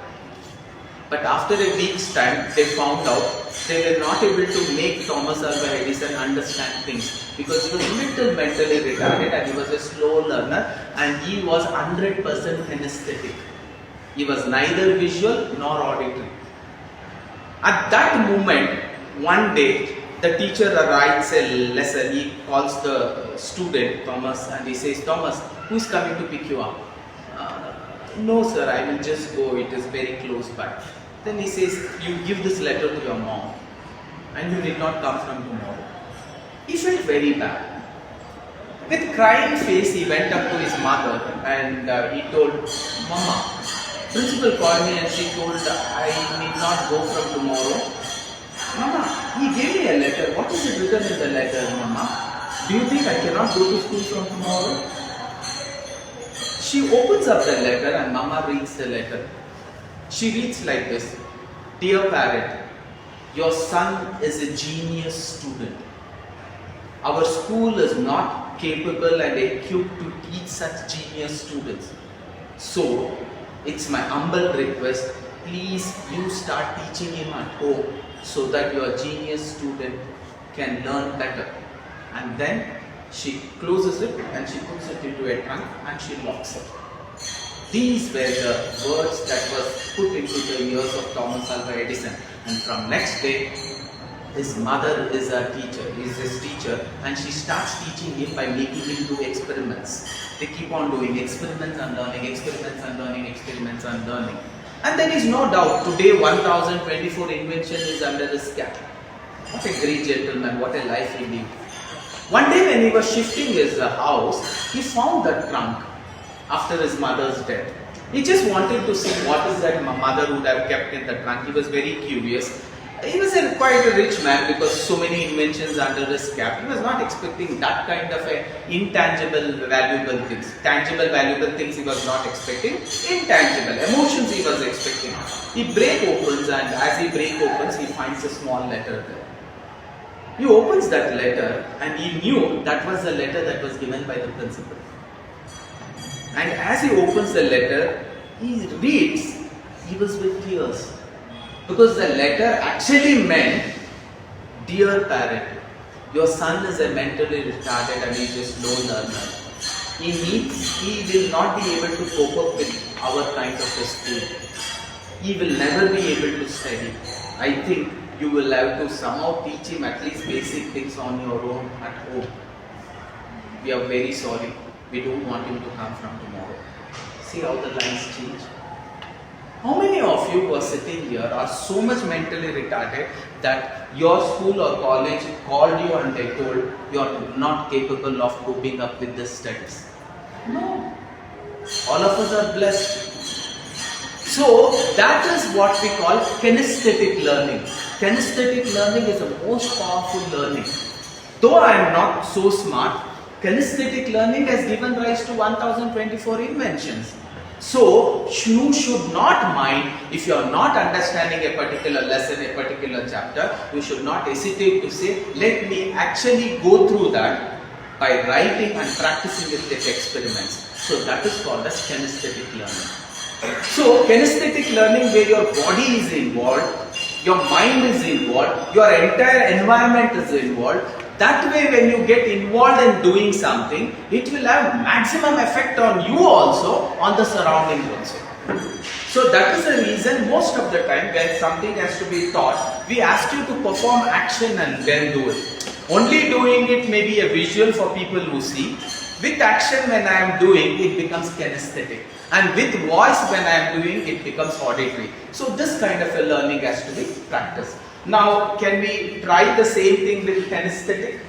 But after a week's time, they found out they were not able to make Thomas Alva Edison understand things because he was little mentally retarded and he was a slow learner and he was 100% kinesthetic. He was neither visual nor auditory. At that moment, one day, the teacher writes a lesson. He calls the student, Thomas, and he says, Thomas, who is coming to pick you up? No, sir, I will just go. It is very close by. Then he says, you give this letter to your mom and you did not come from tomorrow. He felt very bad. With crying face, he went up to his mother and he told, Mama, Principal called me and she told I need not go from tomorrow. Mama, he gave me a letter. What is it written in the letter, Mama? Do you think I cannot go to school from tomorrow? She opens up the letter and Mama reads the letter. She reads like this. Dear parent, your son is a genius student. Our school is not capable and equipped to teach such genius students. So, it's my humble request, please you start teaching him at home so that your genius student can learn better. And then she closes it and she puts it into a trunk and she locks it. These were the words that was put into the ears of Thomas Alva Edison. And from next day, his mother is a teacher, is his teacher, and she starts teaching him by making him do experiments. They keep on doing experiments and learning, experiments and learning, experiments and learning. And there is no doubt, today 1024 invention is under his cap. What a great gentleman, what a life he lived. One day when he was shifting his house, he found that trunk after his mother's death. He just wanted to see what is that mother would have kept in the trunk. He was very curious. He was quite a rich man because so many inventions under his cap. He was not expecting that kind of intangible valuable things. Tangible valuable things he was not expecting. Intangible emotions he was expecting. He break opens and as he break opens he finds a small letter there. He opens that letter and he knew that was the letter that was given by the principal. And as he opens the letter, he reads, he was with tears. Because the letter actually meant, dear parent, your son is a mentally retarded and he is a slow learner. He will not be able to cope up with our kind of a school. He will never be able to study. I think you will have to somehow teach him at least basic things on your own at home. We are very sorry. We don't want him to come from tomorrow. See how the lines change. How many of you who are sitting here are so much mentally retarded that your school or college called you and they told you are not capable of coping up with the studies? No. All of us are blessed. So that is what we call kinesthetic learning. Kinesthetic learning is the most powerful learning. Though I am not so smart, kinesthetic learning has given rise to 1024 inventions. So, you should not mind if you are not understanding a particular lesson, a particular chapter, you should not hesitate to say, let me actually go through that by writing and practicing with experiments. So, that is called as kinesthetic learning. So, kinesthetic learning where your body is involved, your mind is involved, your entire environment is involved. That way when you get involved in doing something, it will have maximum effect on you also, on the surroundings also. So that is the reason most of the time when something has to be taught, we ask you to perform action and then do it. Only doing it may be a visual for people who see. With action when I am doing, it becomes kinesthetic. And with voice when I am doing, it becomes auditory. So this kind of a learning has to be practiced. Now, can we try the same thing with kinesthetic?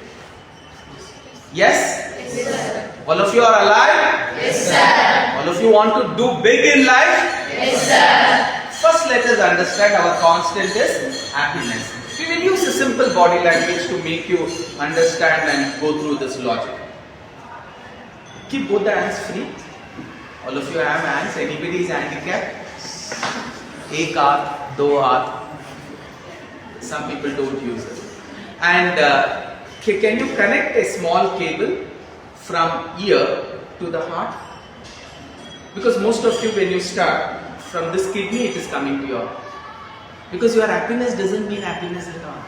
Yes? Yes, sir. All of you are alive? Yes, sir. All of you want to do big in life? Yes, sir. First, let us understand our constant is happiness. We will use a simple body language to make you understand and go through this logic. Keep both the hands free. All of you have hands. Anybody is handicapped? Ek haath, do haath. Some people don't use it. And can you connect a small cable from ear to the heart? Because most of you, when you start from this kidney, it is coming to your heart. Because your happiness doesn't mean happiness at all.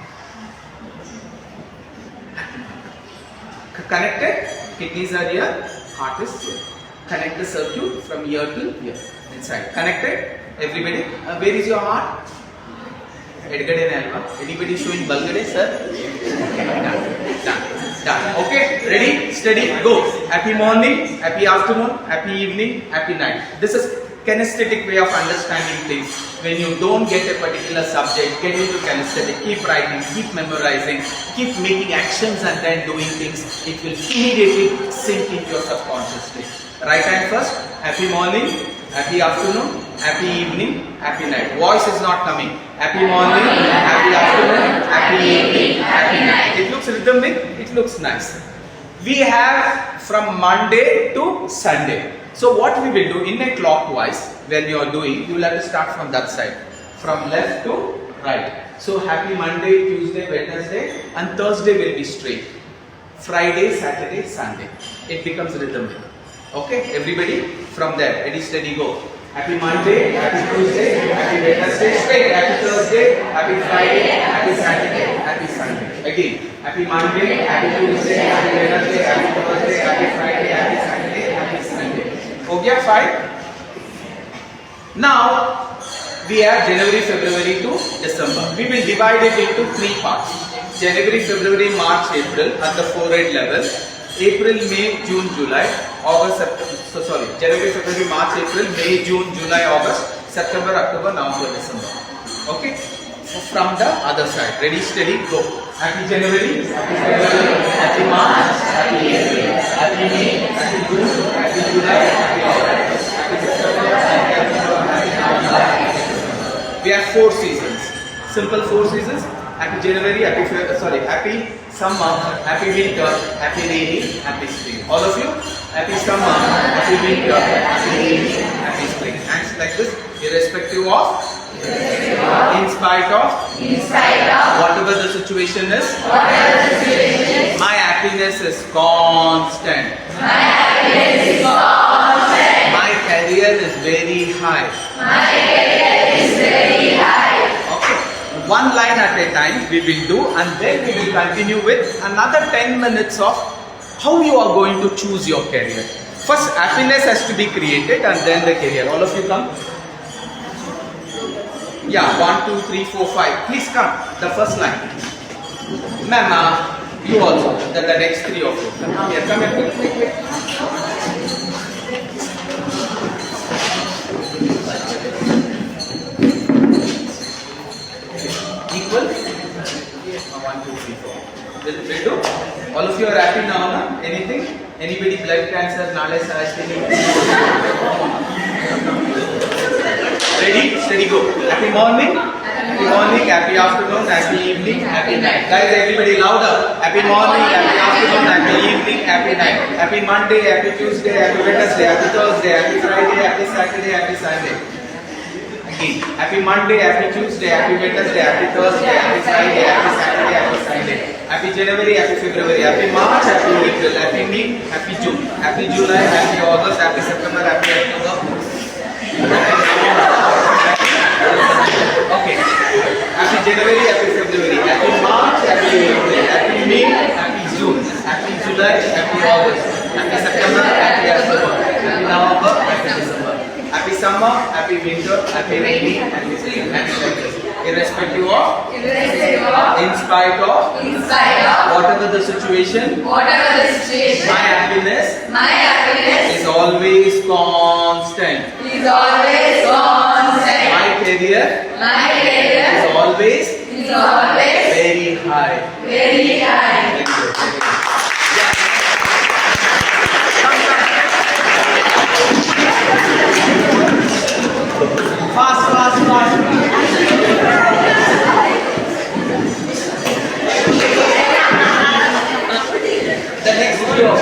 Connected, kidneys are here, heart is here. Connect the circuit from ear to here, inside. Connected, everybody. Where is your heart? Edgade Nalva. Anybody showing Balgade, sir? Done. Okay, ready, steady, go. Happy morning, happy afternoon, happy evening, happy night. This is kinesthetic way of understanding things. When you don't get a particular subject, get into kinesthetic, keep writing, keep memorizing, keep making actions and then doing things. It will immediately sink into your subconscious state. Right hand first, happy morning, happy afternoon, happy evening, happy night. Voice is not coming. Happy morning, happy afternoon, happy evening, happy night. It looks rhythmic, it looks nice. We have from Monday to Sunday. So what we will do in a clockwise, when you are doing, you will have to start from that side. From left to right. So happy Monday, Tuesday, Wednesday, and Thursday will be straight. Friday, Saturday, Sunday. It becomes rhythmic. Okay, everybody from there, ready, steady, go. Happy Monday, happy Tuesday, happy Wednesday, straight. Happy Thursday, happy Friday, happy Saturday, happy Sunday. Again, happy Monday, happy Tuesday, happy Wednesday, happy Thursday, happy Friday, happy Saturday, happy Sunday. Okay, fine. Now we have January, February to December. We will divide it into 3 parts. January, February, March, April at the forehead level. April, May, June, July, August, September. January, February, March, April, May, June, July, August, September, October, November, December. Okay? So from the other side. Ready, steady, go. Happy January, happy February, happy March, happy April, happy May, happy June, happy July, happy August, happy September, happy October, happy November. We have 4 seasons. Simple 4 seasons. Happy January, happy summer, happy winter, happy rainy, happy spring. All of you, happy summer, happy winter, happy rainy, happy spring. Hands like this, irrespective of, in spite of, whatever the situation is, my happiness is constant. My career is very high. One line at a time we will do, and then we will continue with another 10 minutes of how you are going to choose your career. First, happiness has to be created and then the career. All of you come. Yeah, 1, 2, 3, 4, 5. Please come. The first line. Ma'am, you also. The next 3 of you. Come here. Come here. Quick. Equal? 1, 2, 3, 4. Will do? All of you are happy now, na? Anything? Anybody blood cancer, knowledge, Ready? Steady, go. Happy morning. Happy morning, happy afternoon, happy evening, happy night. Guys, everybody louder. Happy morning, happy afternoon, happy evening, happy night. Happy Monday, happy Tuesday, happy Wednesday, happy Thursday, happy Friday, happy Saturday, happy Sunday. Again, happy Monday, happy Tuesday, happy Wednesday, happy Thursday, happy Friday, happy Saturday, happy Sunday. Happy January, happy February, happy March, happy April, happy May, happy June, happy July, happy August, happy September, happy October. Okay. Happy January, happy February, happy March, happy April, happy May, happy June, happy July, happy August, happy September, happy October, happy November, happy December. Happy summer, happy winter, happy rainy, happy spring, happy winter. Irrespective of, in spite of, whatever the situation, my happiness is always constant. My career is always very high. Very good. Fast. The next video.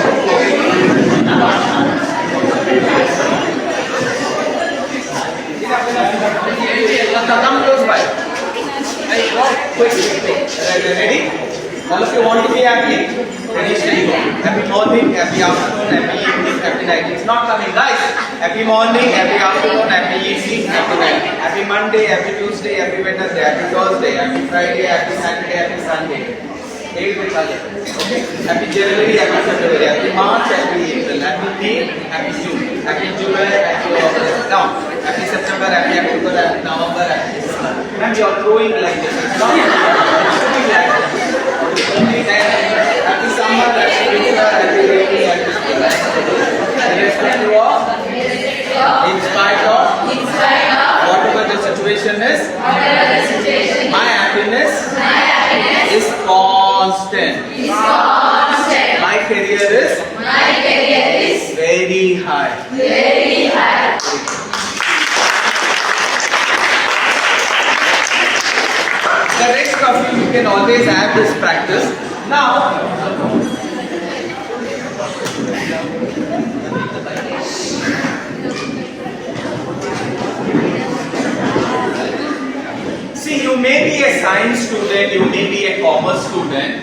Come close by. I walk quick. Ready? All of you want to be happy? Ready, steady, go. Happy morning, happy afternoon, happy evening, happy night. It's not coming, guys. Happy morning, happy afternoon, happy evening, happy night. Happy Monday, happy Tuesday, happy Wednesday, happy Thursday, happy Friday, happy Saturday, happy Sunday. Okay? Happy January, happy February, happy March, happy April, happy May, happy June, happy July, happy August. Now, happy September, happy October, happy November, happy December. And you are throwing like this. It's not throwing like this. Happy summer, happy winter, happy rainy, happy spring. Irrespective of, in spite of, whatever the situation is, my happiness is constant. My career is very high. can always add this practice. Now, see, you may be a science student, you may be a commerce student.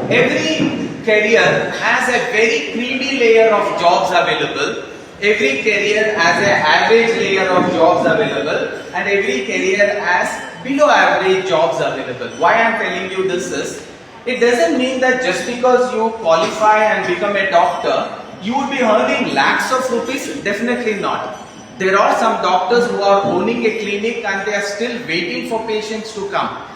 Every career has a very creamy layer of jobs available. Every career has an average layer of jobs available, and every career has below average jobs available. Why I am telling you this is, it doesn't mean that just because you qualify and become a doctor, you will be earning lakhs of rupees. Definitely not. There are some doctors who are owning a clinic and they are still waiting for patients to come.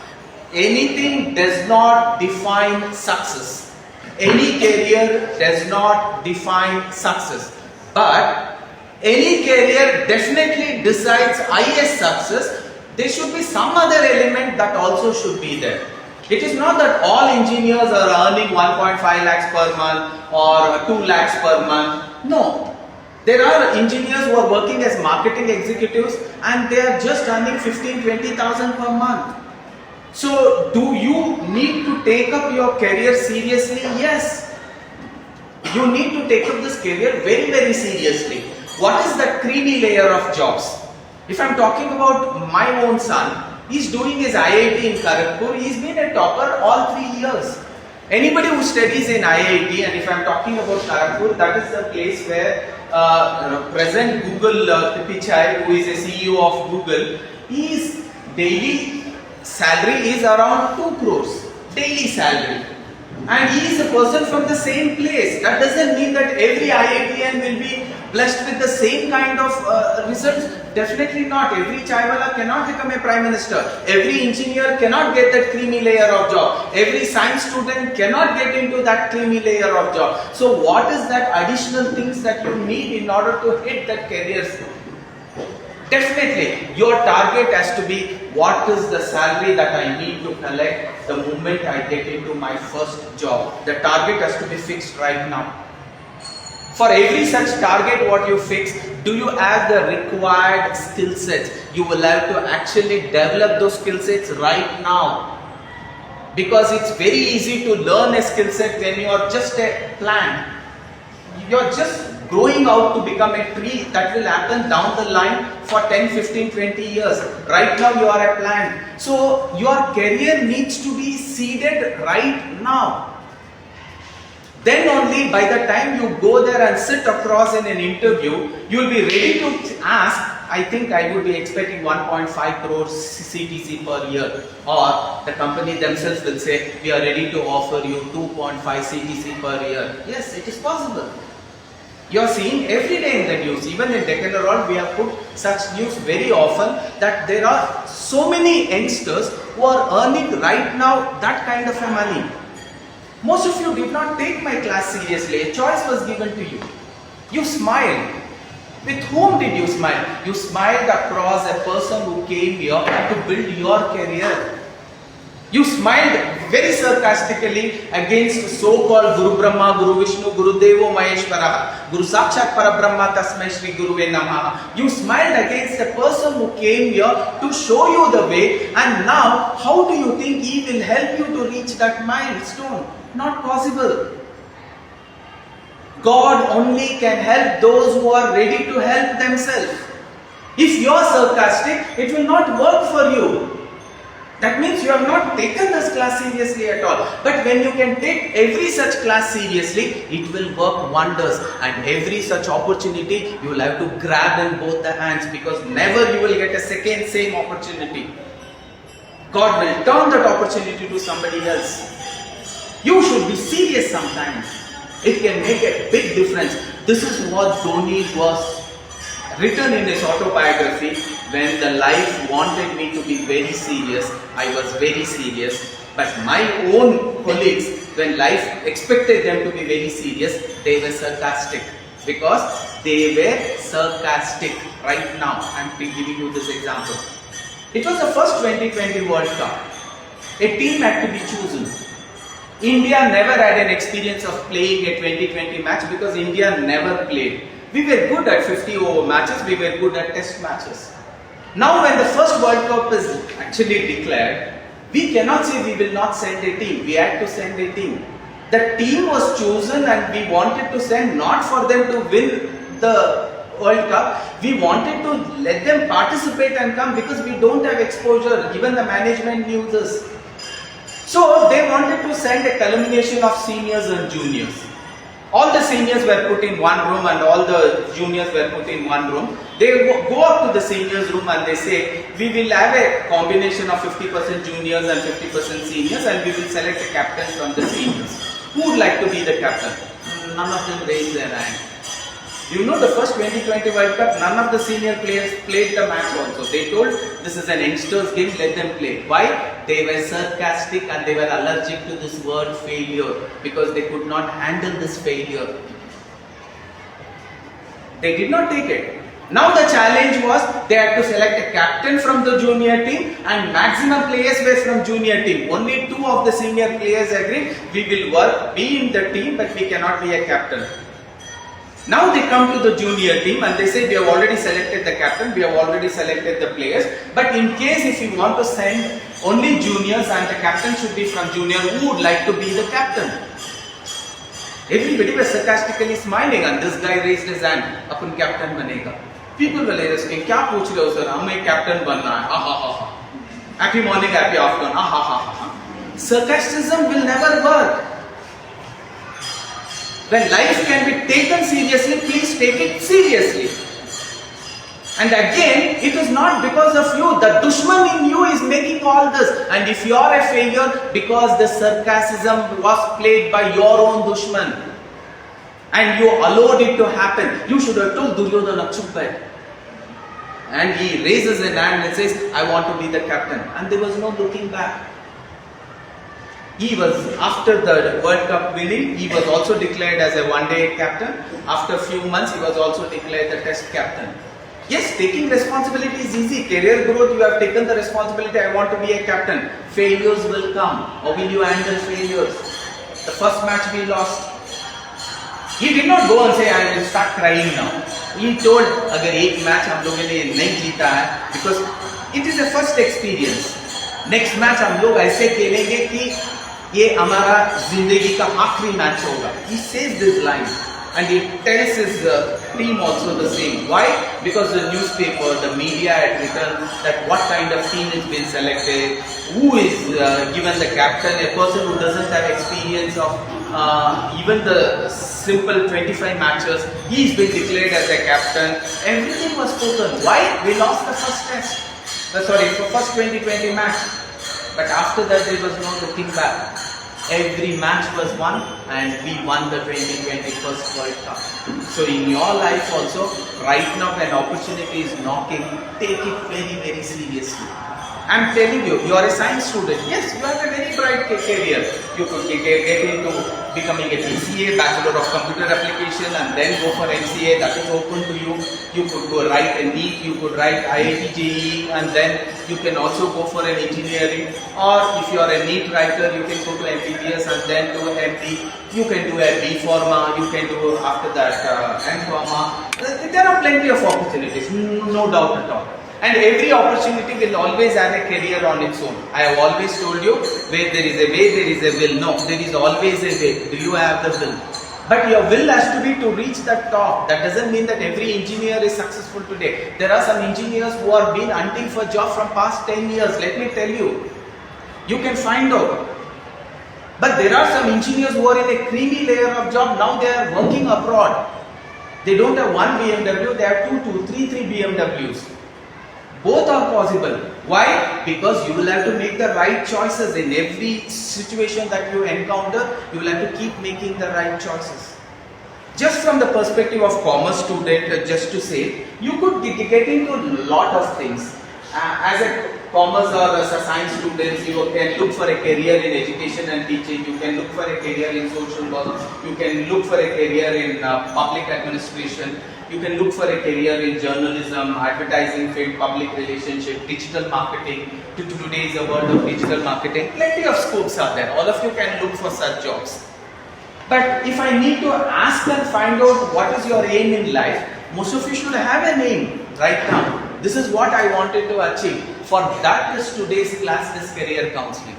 Anything does not define success. Any career does not define success. But any career definitely decides highest success. There should be some other element that also should be there. It is not that all engineers are earning 1.5 lakhs per month or 2 lakhs per month. No. There are engineers who are working as marketing executives and they are just earning 15,000-20,000 per month. So, do you need to take up your career seriously? Yes. You need to take up this career very seriously. What is that creamy layer of jobs? If I am talking about my own son, he is doing his IIT in Kharagpur. He has been a topper all 3 years. Anybody who studies in IIT, and if I am talking about Kharagpur, that is the place where present Google Pichai, who is a CEO of Google, his daily salary is around 2 crores. Daily salary. And he is a person from the same place. That doesn't mean that every IITian will be blessed with the same kind of results. Definitely not. Every chaiwala cannot become a prime minister. Every engineer cannot get that creamy layer of job. Every science student cannot get into that creamy layer of job. So what is that additional things that you need in order to hit that career? Definitely, your target has to be what is the salary that I need to collect the moment I get into my first job. The target has to be fixed right now. For every such target what you fix, do you have the required skill sets? You will have to actually develop those skill sets right now. Because it's very easy to learn a skill set when you are just a plant. You are just growing out to become a tree. That will happen down the line for 10, 15, 20 years. Right now you are a plant. So your career needs to be seeded right now. Then only by the time you go there and sit across in an interview, you will be ready to ask, I think I would be expecting 1.5 crores CTC per year. Or the company themselves will say, we are ready to offer you 2.5 CTC per year. Yes, it is possible. You are seeing every day in the news, even in Deccan Herald, we have put such news very often that there are so many youngsters who are earning right now that kind of a money. Most of you did not take my class seriously. A choice was given to you. You smiled. With whom did you smile? You smiled across a person who came here to build your career. You smiled very sarcastically against so-called Guru Brahma, Guru Vishnu, Guru Devo Maheshwara, Guru Sakshat Parabrahma Tasmai Shri Guruve Namaha. You smiled against a person who came here to show you the way, and now how do you think he will help you to reach that milestone? Not possible. God only can help those who are ready to help themselves. If you are sarcastic, it will not work for you. That means you have not taken this class seriously at all. But when you can take every such class seriously, it will work wonders. And every such opportunity, you will have to grab in both the hands, because never you will get a second same opportunity. God will turn that opportunity to somebody else. You should be serious sometimes. It can make a big difference. This is what Dhoni was written in his autobiography. When the life wanted me to be very serious, I was very serious. But my own colleagues, when life expected them to be very serious, they were sarcastic. Because they were sarcastic. Right now, I am giving you this example. It was the first 2020 World Cup. A team had to be chosen. India never had an experience of playing a 2020 match because India never played. We were good at 50 over matches, we were good at test matches. Now when the first World Cup is actually declared, We cannot say we will not send a team. We had to send a team. The team was chosen and we wanted to send not for them to win the World Cup. We wanted to let them participate and come because we don't have exposure. Even the management knew this. So they wanted to send a culmination of seniors and juniors. All the seniors were put in one room and all the juniors were put in one room. They go up to the seniors room and they say, we will have a combination of 50% juniors and 50% seniors and we will select a captain from the seniors. Who would like to be the captain? None of them raised their hand. You know the first 2020 World Cup, none of the senior players played the match also. They told, this is an youngsters game, let them play. Why? They were sarcastic and they were allergic to this word failure because they could not handle this failure. They did not take it. Now the challenge was, they had to select a captain from the junior team and maximum players were from junior team. Only 2 of the senior players agreed, we will be in the team but we cannot be a captain. Now they come to the junior team and they say, we have already selected the captain, we have already selected the players, but in case if you want to send only juniors and the captain should be from junior, who would like to be the captain? Everybody was sarcastically smiling and this guy raised his hand, "Apun captain banega." People were like asking, "Kya pooch rahe ho sir? Hame captain banna hai." Ha ha ha ha. Happy morning, happy afternoon. Ha ha ha ha. Sarcasm will never work. When life can be taken seriously, please take it seriously. And again, it is not because of you. The dushman in you is making all this. And if you are a failure, because the sarcasm was played by your own dushman. And you allowed it to happen. You should have told Duryodhana, "Chup hai." And he raises an hand and says, "I want to be the captain." And there was no looking back. He was, after the World Cup winning, he was also declared as a one-day captain. After a few months, he was also declared the test captain. Yes, taking responsibility is easy. Career growth, you have taken the responsibility, I want to be a captain. Failures will come. How will you handle failures? The first match we lost. He did not go and say, I will start crying now. He told, agar ek match hum logon ne nahi jeeta hai, because it is a first experience. Next match hum log aise खेलेंगे कि ये हमारा जिंदगी का आखिरी match होगा. He says this line and he tells his team also the same. Why? Because the newspaper, the media had written that what kind of team has been selected, who is given the captain, a person who doesn't have experience of even the simple 25 matches, he's been declared as a captain. Everything was spoken. Why? We lost the first test. First 2020 match. But after that there was no looking back. Every match was won and we won the 2020 first World Cup. So in your life also, right now when opportunity is knocking, take it very, very seriously. I'm telling you, you are a science student. Yes, you have a very bright career. You could get into becoming a BCA, Bachelor of Computer Application, and then go for MCA. That is open to you. You could go write a NEET, you could write IIT JEE, and then you can also go for an engineering. Or if you are a NEET writer, you can go to MBBS and then do MD. You can do a B Pharma, you can do after that M Pharma. There are plenty of opportunities, no doubt at all. And every opportunity will always have a career on its own. I have always told you, where there is a way, there is a will. No, there is always a way. Do you have the will? But your will has to be to reach the top. That doesn't mean that every engineer is successful today. There are some engineers who have been hunting for job from past 10 years. Let me tell you. You can find out. But there are some engineers who are in a creamy layer of job. Now they are working abroad. They don't have one BMW, they have three BMWs. Both are possible. Why? Because you will have to make the right choices in every situation that you encounter. You will have to keep making the right choices. Just from the perspective of commerce student, just to say, you could get into a lot of things. As a commerce or as a science student, you can look for a career in education and teaching. You can look for a career in social work. You can look for a career in public administration. You can look for a career in journalism, advertising field, public relationship, digital marketing. Today is a world of digital marketing. Plenty of scopes are there. All of you can look for such jobs. But if I need to ask and find out what is your aim in life, most of you should have an aim right now. This is what I wanted to achieve. For that is today's class, this career counseling.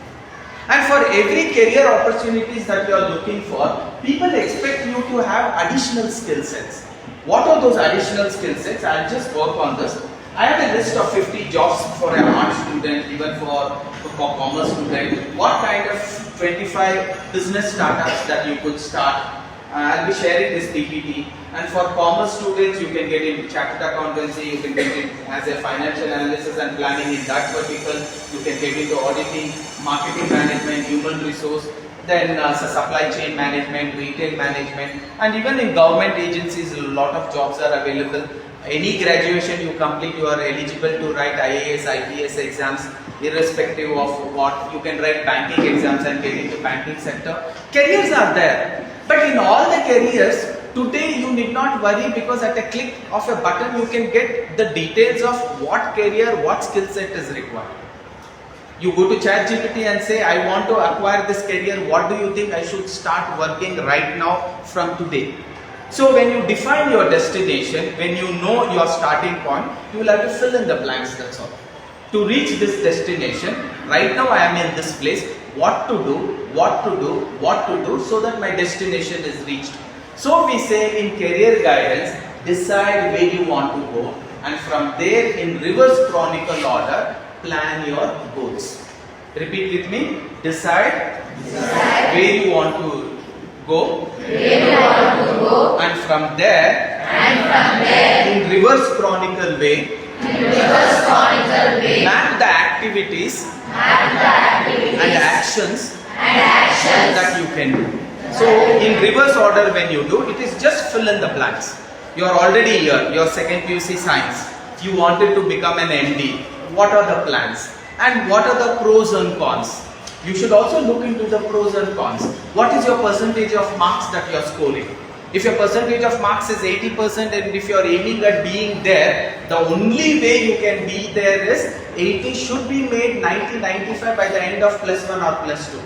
And for every career opportunities that you are looking for, people expect you to have additional skill sets. What are those additional skill sets? I'll just work on this. I have a list of 50 jobs for an art student, even for commerce student. What kind of 25 business startups that you could start? I'll be sharing this PPT. And for commerce students, you can get into chartered accountancy, you can get it as a financial analysis and planning in that vertical, you can get into auditing, marketing management, human resource, then supply chain management, retail management, and even in government agencies, a lot of jobs are available. Any graduation you complete, you are eligible to write IAS, IPS exams, irrespective of what. You can write banking exams and get into banking sector. Careers are there. But in all the careers, today you need not worry, because at a click of a button you can get the details of what career, what skill set is required. You go to ChatGPT and say, I want to acquire this career, what do you think I should start working right now from today? So when you define your destination, when you know your starting point, you will have to fill in the blanks, that's all. To reach this destination, right now I am in this place, what to do, what to do, what to do, so that my destination is reached. So we say in career guidance, decide where you want to go, and from there in reverse chronicle order, plan your goals. Repeat with me, decide where you want to go, and from there, in reverse chronicle way, map the activities and actions that you can do. So in reverse order when you do, it is just fill in the blanks. You are already here, your second PUC science. You wanted to become an MD. What are the plans? And what are the pros and cons? You should also look into the pros and cons. What is your percentage of marks that you are scoring? If your percentage of marks is 80%, and if you are aiming at being there, the only way you can be there is 80 should be made 90, 95 by the end of +1 or +2.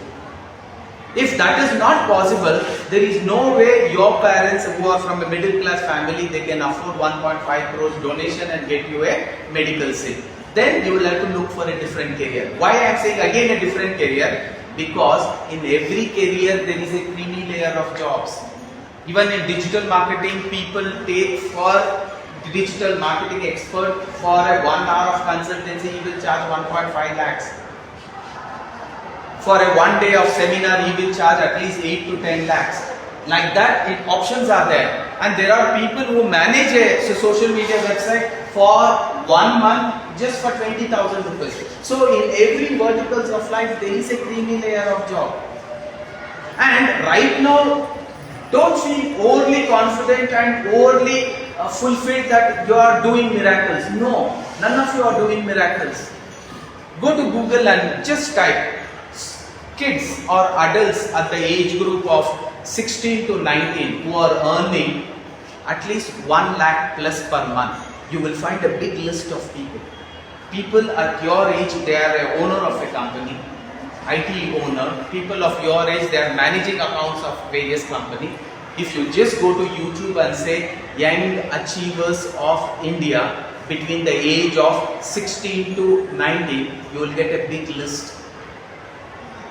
If that is not possible, there is no way your parents who are from a middle class family, they can afford 1.5 crores donation and get you a medical seat. Then you will have to look for a different career. Why I am saying again a different career? Because in every career there is a creamy layer of jobs. Even in digital marketing, people take for digital marketing expert for a 1 hour of consultancy, he will charge 1.5 lakhs. For a 1 day of seminar, he will charge at least 8 to 10 lakhs. Like that, options are there. And there are people who manage a social media website for 1 month just for 20,000 rupees. So in every verticals of life, there is a creamy layer of job. And right now, don't feel overly confident and overly fulfilled that you are doing miracles. No, none of you are doing miracles. Go to Google and just type kids or adults at the age group of 16 to 19 who are earning at least 1 lakh plus per month. You will find a big list of people. People at your age, they are a owner of a company, IT owner. People of your age, they are managing accounts of various companies. If you just go to YouTube and say young achievers of India between the age of 16 to 19, you will get a big list.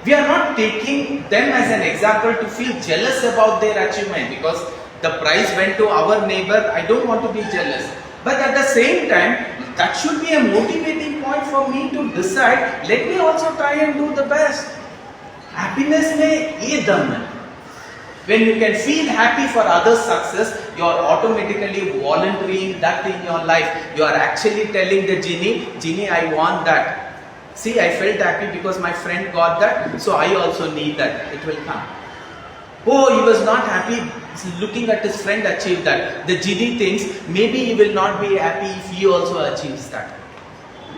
We are not taking them as an example to feel jealous about their achievement, because the prize went to our neighbor. I don't want to be jealous. But at the same time, that should be a motivating point for me to decide, let me also try and do the best. Happiness mein ye dam hai. When you can feel happy for others' success, you are automatically volunteering that in your life. You are actually telling the genie, I want that. See, I felt happy because my friend got that, so I also need that. It will come. Oh, he was not happy looking at his friend achieve that. The genie thinks maybe he will not be happy if he also achieves that.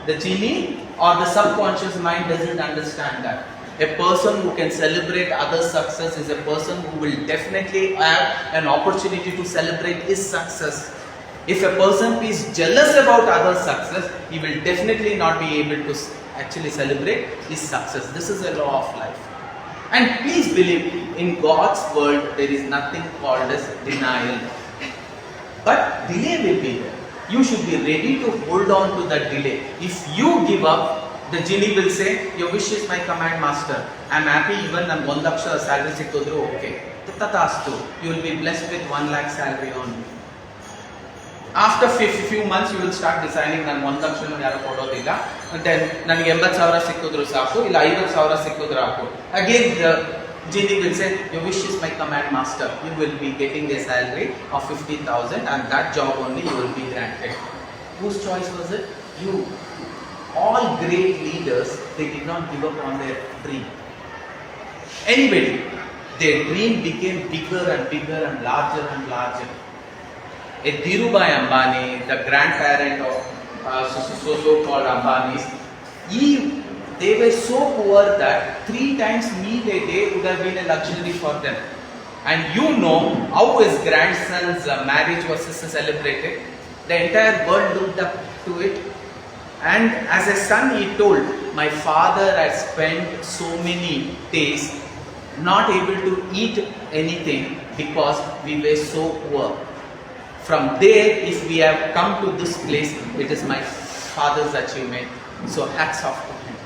The genie or the subconscious mind doesn't understand that. A person who can celebrate others' success is a person who will definitely have an opportunity to celebrate his success. If a person is jealous about others' success, he will definitely not be able to actually celebrate his success. This is a law of life. And please believe, in God's world, there is nothing called as denial. But delay will be there. You should be ready to hold on to that delay. If you give up, the genie will say, your wish is my command master. I am happy even on 1 lakh salary sikkudru okay. Tatatastu, you will be blessed with 1 lakh salary only. After few months, you will start deciding that 1 lakh yaru kododilla, and then nanige 80,000 sikkudru saaku, illa 50,000 sikkudru aaku. Again the genie will say, your wish is my command master. You will be getting a salary of 50,000 and that job only you will be granted. Whose choice was it? You. All great leaders, they did not give up on their dream. Anybody, their dream became bigger and bigger and larger and larger. A Dhirubhai Ambani, the grandparent of so-called Ambanis, they were so poor that 3 times meal a day would have been a luxury for them. And you know how his grandson's marriage was celebrated. The entire world looked up to it. And as a son, he told, my father has spent so many days not able to eat anything because we were so poor. From there, if we have come to this place, it is my father's achievement. So hats off to him.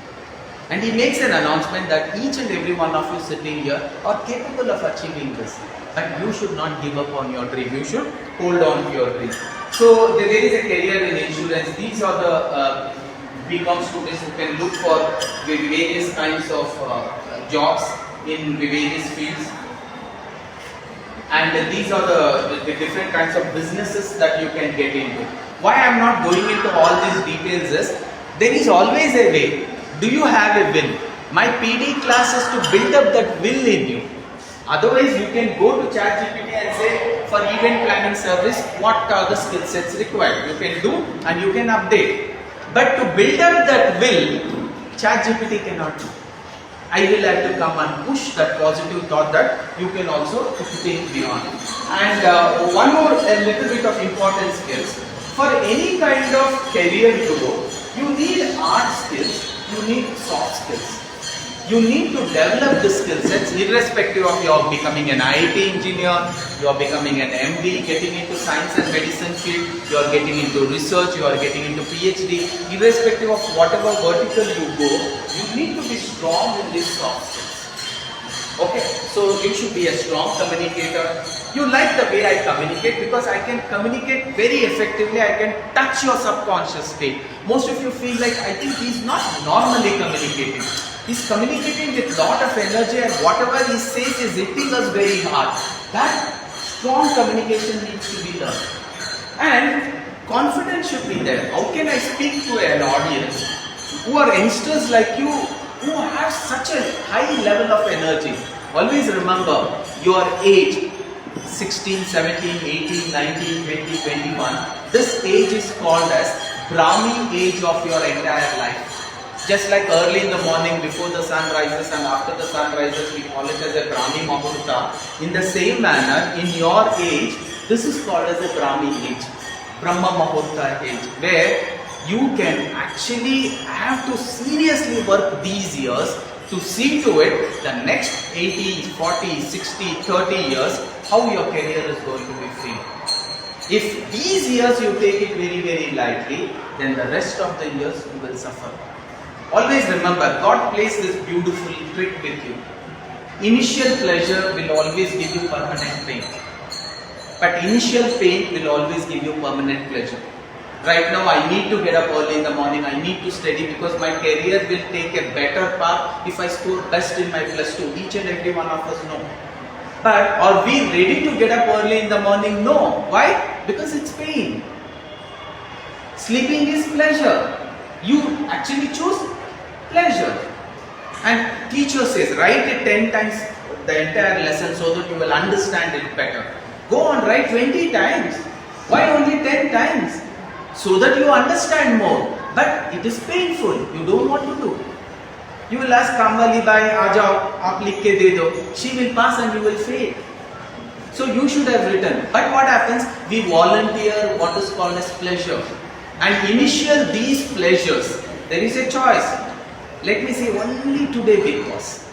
And he makes an announcement that each and every one of you sitting here are capable of achieving this. But you should not give up on your dream. You should hold on to your dream. So there is a career in insurance. These are the BCom students who can look for various kinds of jobs in various fields. And these are the different kinds of businesses that you can get into. Why I am not going into all these details is, there is always a way. Do you have a will? My PD class is to build up that will in you. Otherwise, you can go to ChatGPT and say, for event planning service, what are the skill sets required? You can do and you can update. But to build up that will, ChatGPT cannot do. I will have to come and push that positive thought that you can also think beyond. And one more a little bit of important skills. For any kind of career growth, you need art skills, you need soft skills. You need to develop the skill sets irrespective of you are becoming an IIT engineer, you are becoming an MD, getting into science and medicine field, you are getting into research, you are getting into PhD. Irrespective of whatever vertical you go, you need to be strong in these soft skills. Okay, so you should be a strong communicator. You like the way I communicate because I can communicate very effectively. I can touch your subconscious state. Most of you feel like, I think he's not normally communicating. He's communicating with lot of energy and whatever he says is hitting us very hard. That strong communication needs to be learned. And confidence should be there. How can I speak to an audience who are youngsters like you, who have such a high level of energy? Always remember your age, 16, 17, 18, 19, 20, 21. This age is called as Brahmi age of your entire life. Just like early in the morning before the sun rises and after the sun rises, we call it as a Brahmi Muhurta. In the same manner, in your age, this is called as a Brahmi age, Brahma Muhurta age, where you can actually have to seriously work these years to see to it the next 80, 40, 60, 30 years, how your career is going to be free. If these years you take it very, very lightly, then the rest of the years you will suffer. Always remember, God plays this beautiful trick with you. Initial pleasure will always give you permanent pain. But initial pain will always give you permanent pleasure. Right now, I need to get up early in the morning, I need to study because my career will take a better path if I score best in my plus 2. Each and every one of us know. But are we ready to get up early in the morning? No. Why? Because it's pain. Sleeping is pleasure. You actually choose pleasure. And teacher says, write it 10 times the entire lesson so that you will understand it better. Go on, write 20 times. Why only 10 times? So that you understand more. But it is painful. You don't want to do. You will ask Kamali Bai, Aajao, aap likh ke de do. She will pass and you will fail. So you should have written. But what happens? We volunteer what is called as pleasure. And initial these pleasures, there is a choice. Let me say only today Big Boss.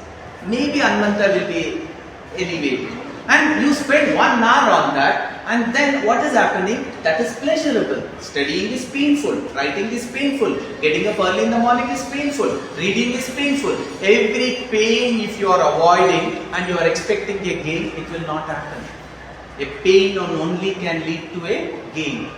Maybe Anmanta will be anyway. And you spend 1 hour on that. And then what is happening? That is pleasurable. Studying is painful, writing is painful, getting up early in the morning is painful, reading is painful. Every pain, if you are avoiding and you are expecting a gain, it will not happen. A pain only can lead to a gain.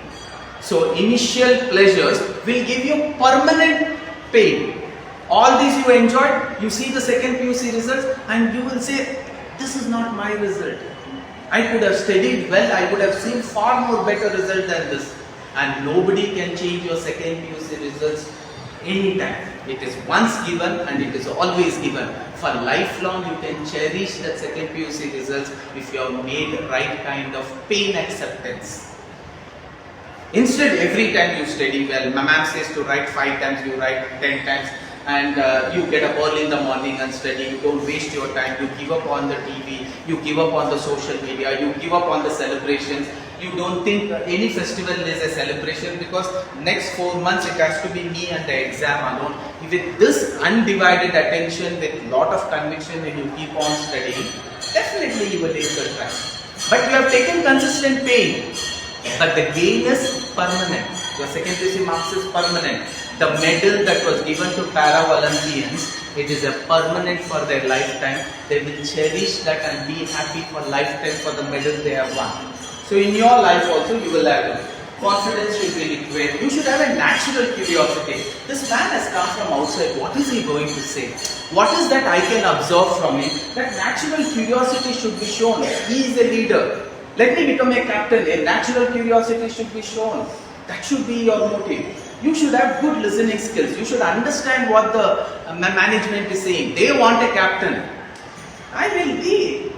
So initial pleasures will give you permanent pain. All these you enjoyed, you see the second PUC results and you will say, this is not my result. I could have studied well, I would have seen far more better result than this. And nobody can change your second PUC results anytime. It is once given and it is always given. For lifelong you can cherish that second PUC results if you have made the right kind of pain acceptance. Instead, every time you study well, my ma'am says to write 5 times, you write 10 times. And you get up early in the morning and study, you don't waste your time, you give up on the TV, you give up on the social media, you give up on the celebrations, you don't think any festival is a celebration because next 4 months it has to be me and the exam alone. With this undivided attention, with lot of conviction and you keep on studying, definitely you will take the time. But you have taken consistent pain, but the gain is permanent. Your second PUC marks is permanent. The medal that was given to para-Olympians, it is a permanent for their lifetime. They will cherish that and be happy for lifetime for the medal they have won. So in your life also you will have confidence should be liquid. You should have a natural curiosity. This man has come from outside. What is he going to say? What is that I can observe from him? That natural curiosity should be shown. He is a leader. Let me become a captain. A natural curiosity should be shown. That should be your motive. You should have good listening skills. You should understand what the management is saying. They want a captain. I will be.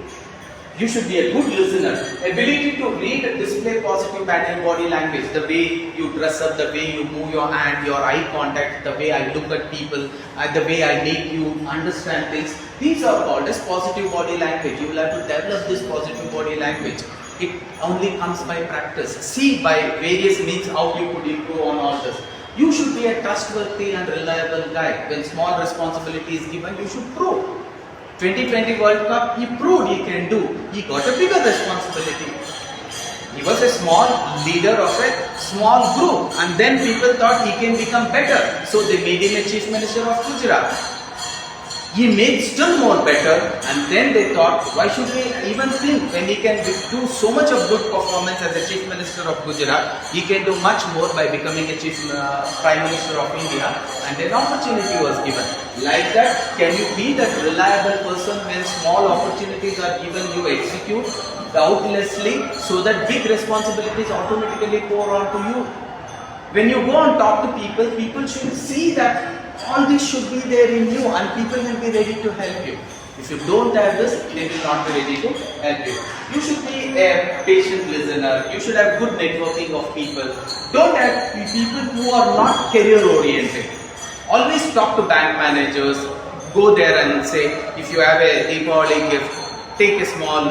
You should be a good listener. Ability to read and display positive body language. The way you dress up, the way you move your hand, your eye contact, the way I look at people, the way I make you understand things. These are called as positive body language. You will have to develop this positive body language. It only comes by practice. See by various means how you could improve on all this. You should be a trustworthy and reliable guy. When small responsibility is given, you should prove. 2020 World Cup, he proved he can do. He got a bigger responsibility. He was a small leader of a small group and then people thought he can become better. So they made him a Chief Minister of Gujarat. He made still more better and then they thought, why should we even think when he can do so much of good performance as a Chief Minister of Gujarat, he can do much more by becoming a Prime Minister of India, and an opportunity was given. Like that, can you be that reliable person when small opportunities are given, you execute doubtlessly so that big responsibilities automatically pour on to you. When you go and talk to people, people should see that all this should be there in you and people will be ready to help you. If you don't have this, they will not be ready to help you. You should be a patient listener. You should have good networking of people. Don't have people who are not career oriented. Always talk to bank managers. Go there and say, if you have a Deepavali gift, take a small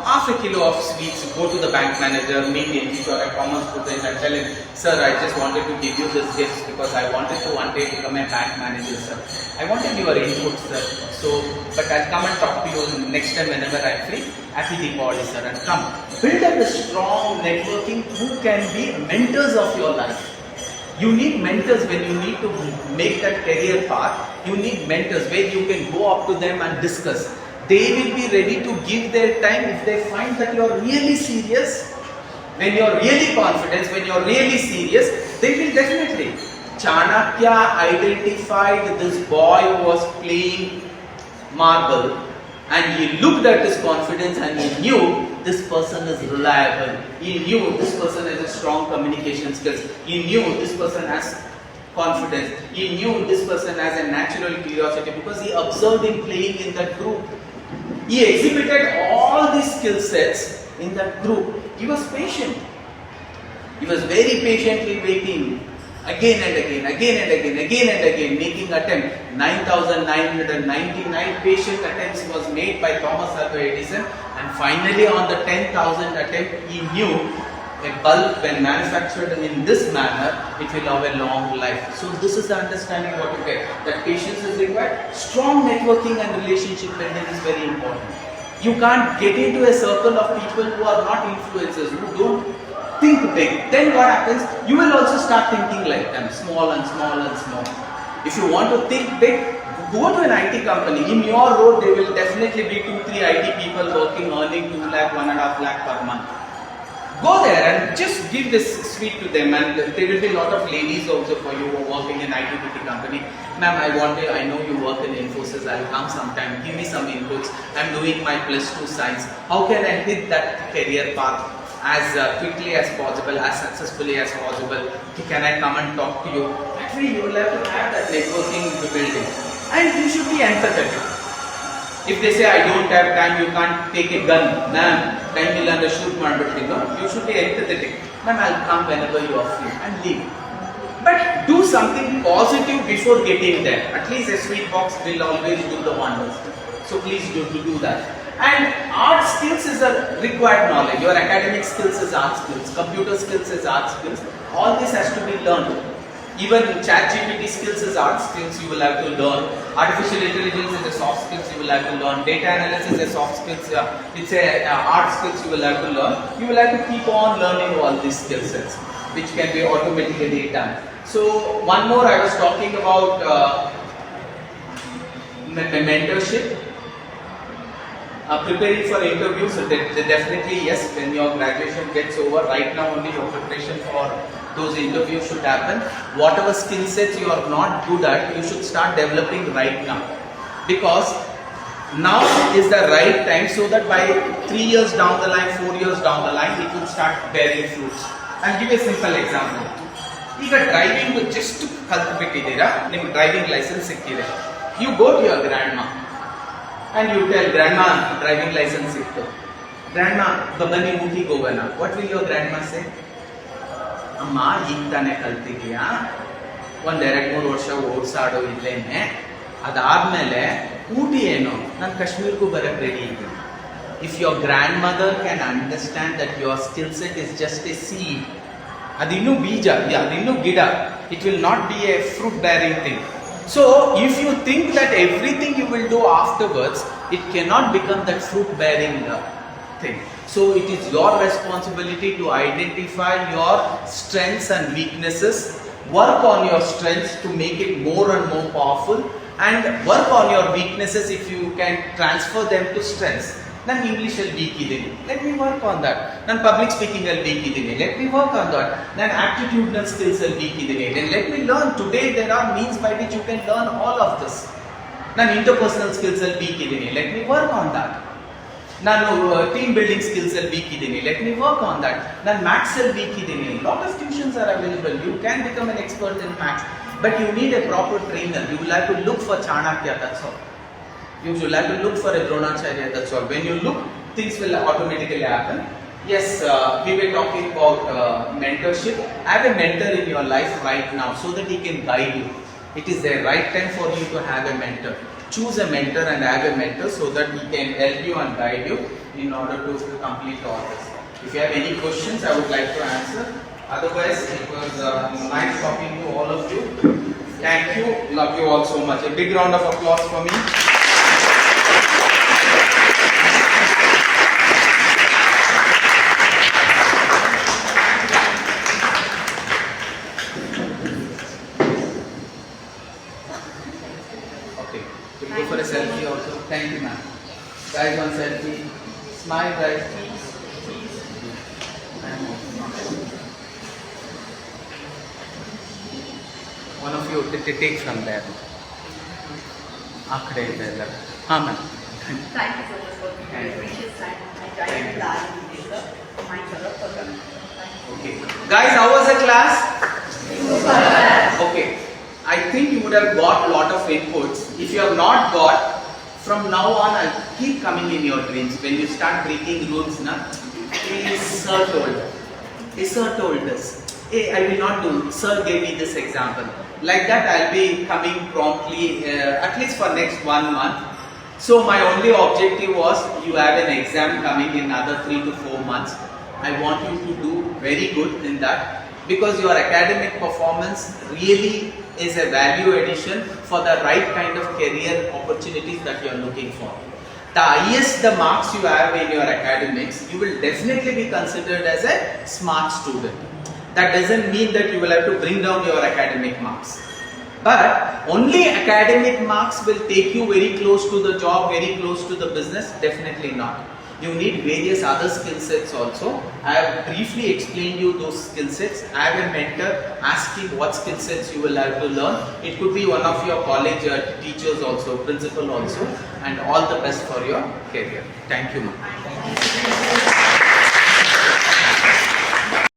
half a kilo of sweets, go to the bank manager, meet him, if you are a common student, and tell him, sir, I just wanted to give you this gift because I wanted to one day become a bank manager, sir. I wanted your input, sir. So, but I'll come and talk to you next time whenever I'm free. Happy Deepavali, sir, and come. Build up a strong networking who can be mentors of your life. You need mentors when you need to make that career path. You need mentors where you can go up to them and discuss. They will be ready to give their time if they find that you are really serious. When you are really confident, when you are really serious, they will definitely. Chanakya identified this boy who was playing marble and he looked at his confidence and he knew this person is reliable. He knew this person has a strong communication skills. He knew this person has confidence. He knew this person has a natural curiosity because he observed him playing in that group. He exhibited all these skill sets in that group. He was patient. He was very patiently waiting again and again, making attempt. 9,999 patient attempts was made by Thomas Alva Edison, and finally on the 10,000th attempt, he knew a bulb when manufactured in this manner, it will have a long life. So this is the understanding what you get. That patience is required. Strong networking and relationship building is very important. You can't get into a circle of people who are not influencers, who don't think big. Then what happens? You will also start thinking like them, small and small and small. If you want to think big, go to an IT company. In your road, there will definitely be 2-3 IT people working, earning 2 lakh, 1.5 lakh per month. Go there and just give this sweet to them, and there will be a lot of ladies also for you who are working in IT company. Ma'am, I know you work in Infosys, I'll come sometime, give me some inputs. I'm doing my +2 science. How can I hit that career path as quickly as possible, as successfully as possible? Can I come and talk to you? That way you will have to have that networking building. And you should be empathetic. If they say, I don't have time, you can't take a gun, ma'am, time will under shoot ಮಾಡ್ಬಿಡ್ತೀನಿ. No, you should be empathetic. Ma'am, I'll come whenever you are free and leave. But do something positive before getting there. At least a sweet box will always do the wonders. So please do that. And art skills is a required knowledge. Your academic skills is art skills, computer skills is art skills. All this has to be learned. Even ChatGPT skills is art skills you will have to learn. Artificial intelligence is a soft skills you will have to learn. Data analysis is a soft skills. It's a art skills you will have to learn. You will have to keep on learning all these skill sets, which can be automatically done. So one more, I was talking about mentorship. Preparing for interviews, so definitely yes, when your graduation gets over, right now only your preparation for those interviews should happen. Whatever skill sets you are not good at, you should start developing right now. Because now is the right time, so that by 3 years down the line, 4 years down the line, it will start bearing fruits. I'll give a simple example. ಈಗ driving just ಕಲ್ತ್ಬಿಟ್ಟಿದ್ದೀರಾ, ನಿಮ್ಗೆ driving licence ಸಿಕ್ಕಿದೆ. You go to your grandma and you tell, grandma, driving license ಸಿಕ್ತು. Grandma, ಬನ್ನಿ ಊಟಿಗೆ ಹೋಗೋಣ. What will your grandma say? ಅಮ್ಮ, ಈಗ ತಾನೇ ಕಲ್ತಿದೀಯಾ, 1-2-3 ವರ್ಷ ಓಡಿಸಾಡೋ ಇಲ್ಲೇನೆ, ಅದಾದ್ಮೇಲೆ ಊಟಿ ಏನು, ನಾನು ಕಾಶ್ಮೀರ್ಗೂ ಬರಕ್ಕೆ ರೆಡಿ ಇದ್ದೀನಿ. If your grandmother can understand that your skill set is just a seed, ಅದಿನ್ನೂ ಬೀಜ, ಅದಿನ್ನೂ ಗಿಡ, it will not be a fruit bearing thing. So if you think that everything you will do afterwards, it cannot become that fruit bearing thing. So it is your responsibility to identify your strengths and weaknesses, work on your strengths to make it more and more powerful, and work on your weaknesses if you can transfer them to strengths. ನಾನು ಇಂಗ್ಲೀಷಲ್ಲಿ weak ಇದ್ದೀನಿ, let me work on that. ನಾನು public ಸ್ಪೀಕಿಂಗಲ್ಲಿ weak ಇದ್ದೀನಿ, let me work on that. ನಾನು ಆಪ್ಟಿಟ್ಯೂಡ್ನಲ್ ಸ್ಕಿಲ್ಸಲ್ಲಿ weak ಇದ್ದೀನಿ, let me learn. Today there are means by which you can learn all of this. ನಾನು ಇಂಟರ್ಪರ್ಸನಲ್ ಸ್ಕಿಲ್ಸಲ್ಲಿ ವೀಕ್ ಇದ್ದೀನಿ, let me work on that. ನಾನು ಟೀಮ್ ಬಿಲ್ಡಿಂಗ್ ಸ್ಕಿಲ್ಸಲ್ಲಿ ವೀಕ್ ಇದ್ದೀನಿ, let me work on that. ನಾನು ಮ್ಯಾಥ್ಸಲ್ಲಿ ವೀಕ್ ಇದ್ದೀನಿ, lot of tuitions are available. You can become an expert in maths, but you need a proper trainer. You will have to look for Chanakya, that's all. You should have to look for a Dronacharya, that's all. When you look, things will automatically happen. Yes, we were talking about mentorship. Have a mentor in your life right now so that he can guide you. It is the right time for you to have a mentor. Choose a mentor and have a mentor so that he can help you and guide you in order to complete all this. If you have any questions, I would like to answer. Otherwise, it was nice talking to all of you. Thank you. Love you all so much. A big round of applause for me. We'll go for a selfie also. Thank you, ma'am. Guys, one selfie. Smile, guys. One of you take from there. Akde there. Ha, ma'am. Thank you so much for your precious time. I joined the later. My program. Okay. Guys, how was the class? Okay. I think you would have got a lot of inputs. If you have not got, from now on I'll keep coming in your dreams. When you start breaking rules, sir told us. Hey, I will not do. Sir gave me this example. Like that I'll be coming promptly, at least for next 1 month. So my only objective was, you have an exam coming in another 3 to 4 months. I want you to do very good in that, because your academic performance really is a value addition for the right kind of career opportunities that you are looking for. the highest the marks you have in your academics, you will definitely be considered as a smart student. That doesn't mean that you will have to bring down your academic marks. But only academic marks will take you very close to the job, very close to the business? Definitely not. You need various other skill sets also. I have briefly explained you those skill sets. I have a mentor. Ask him what skill sets you will have to learn. It could be one of your college teachers also, principal also, and all the best for your career. Thank you, ma'am.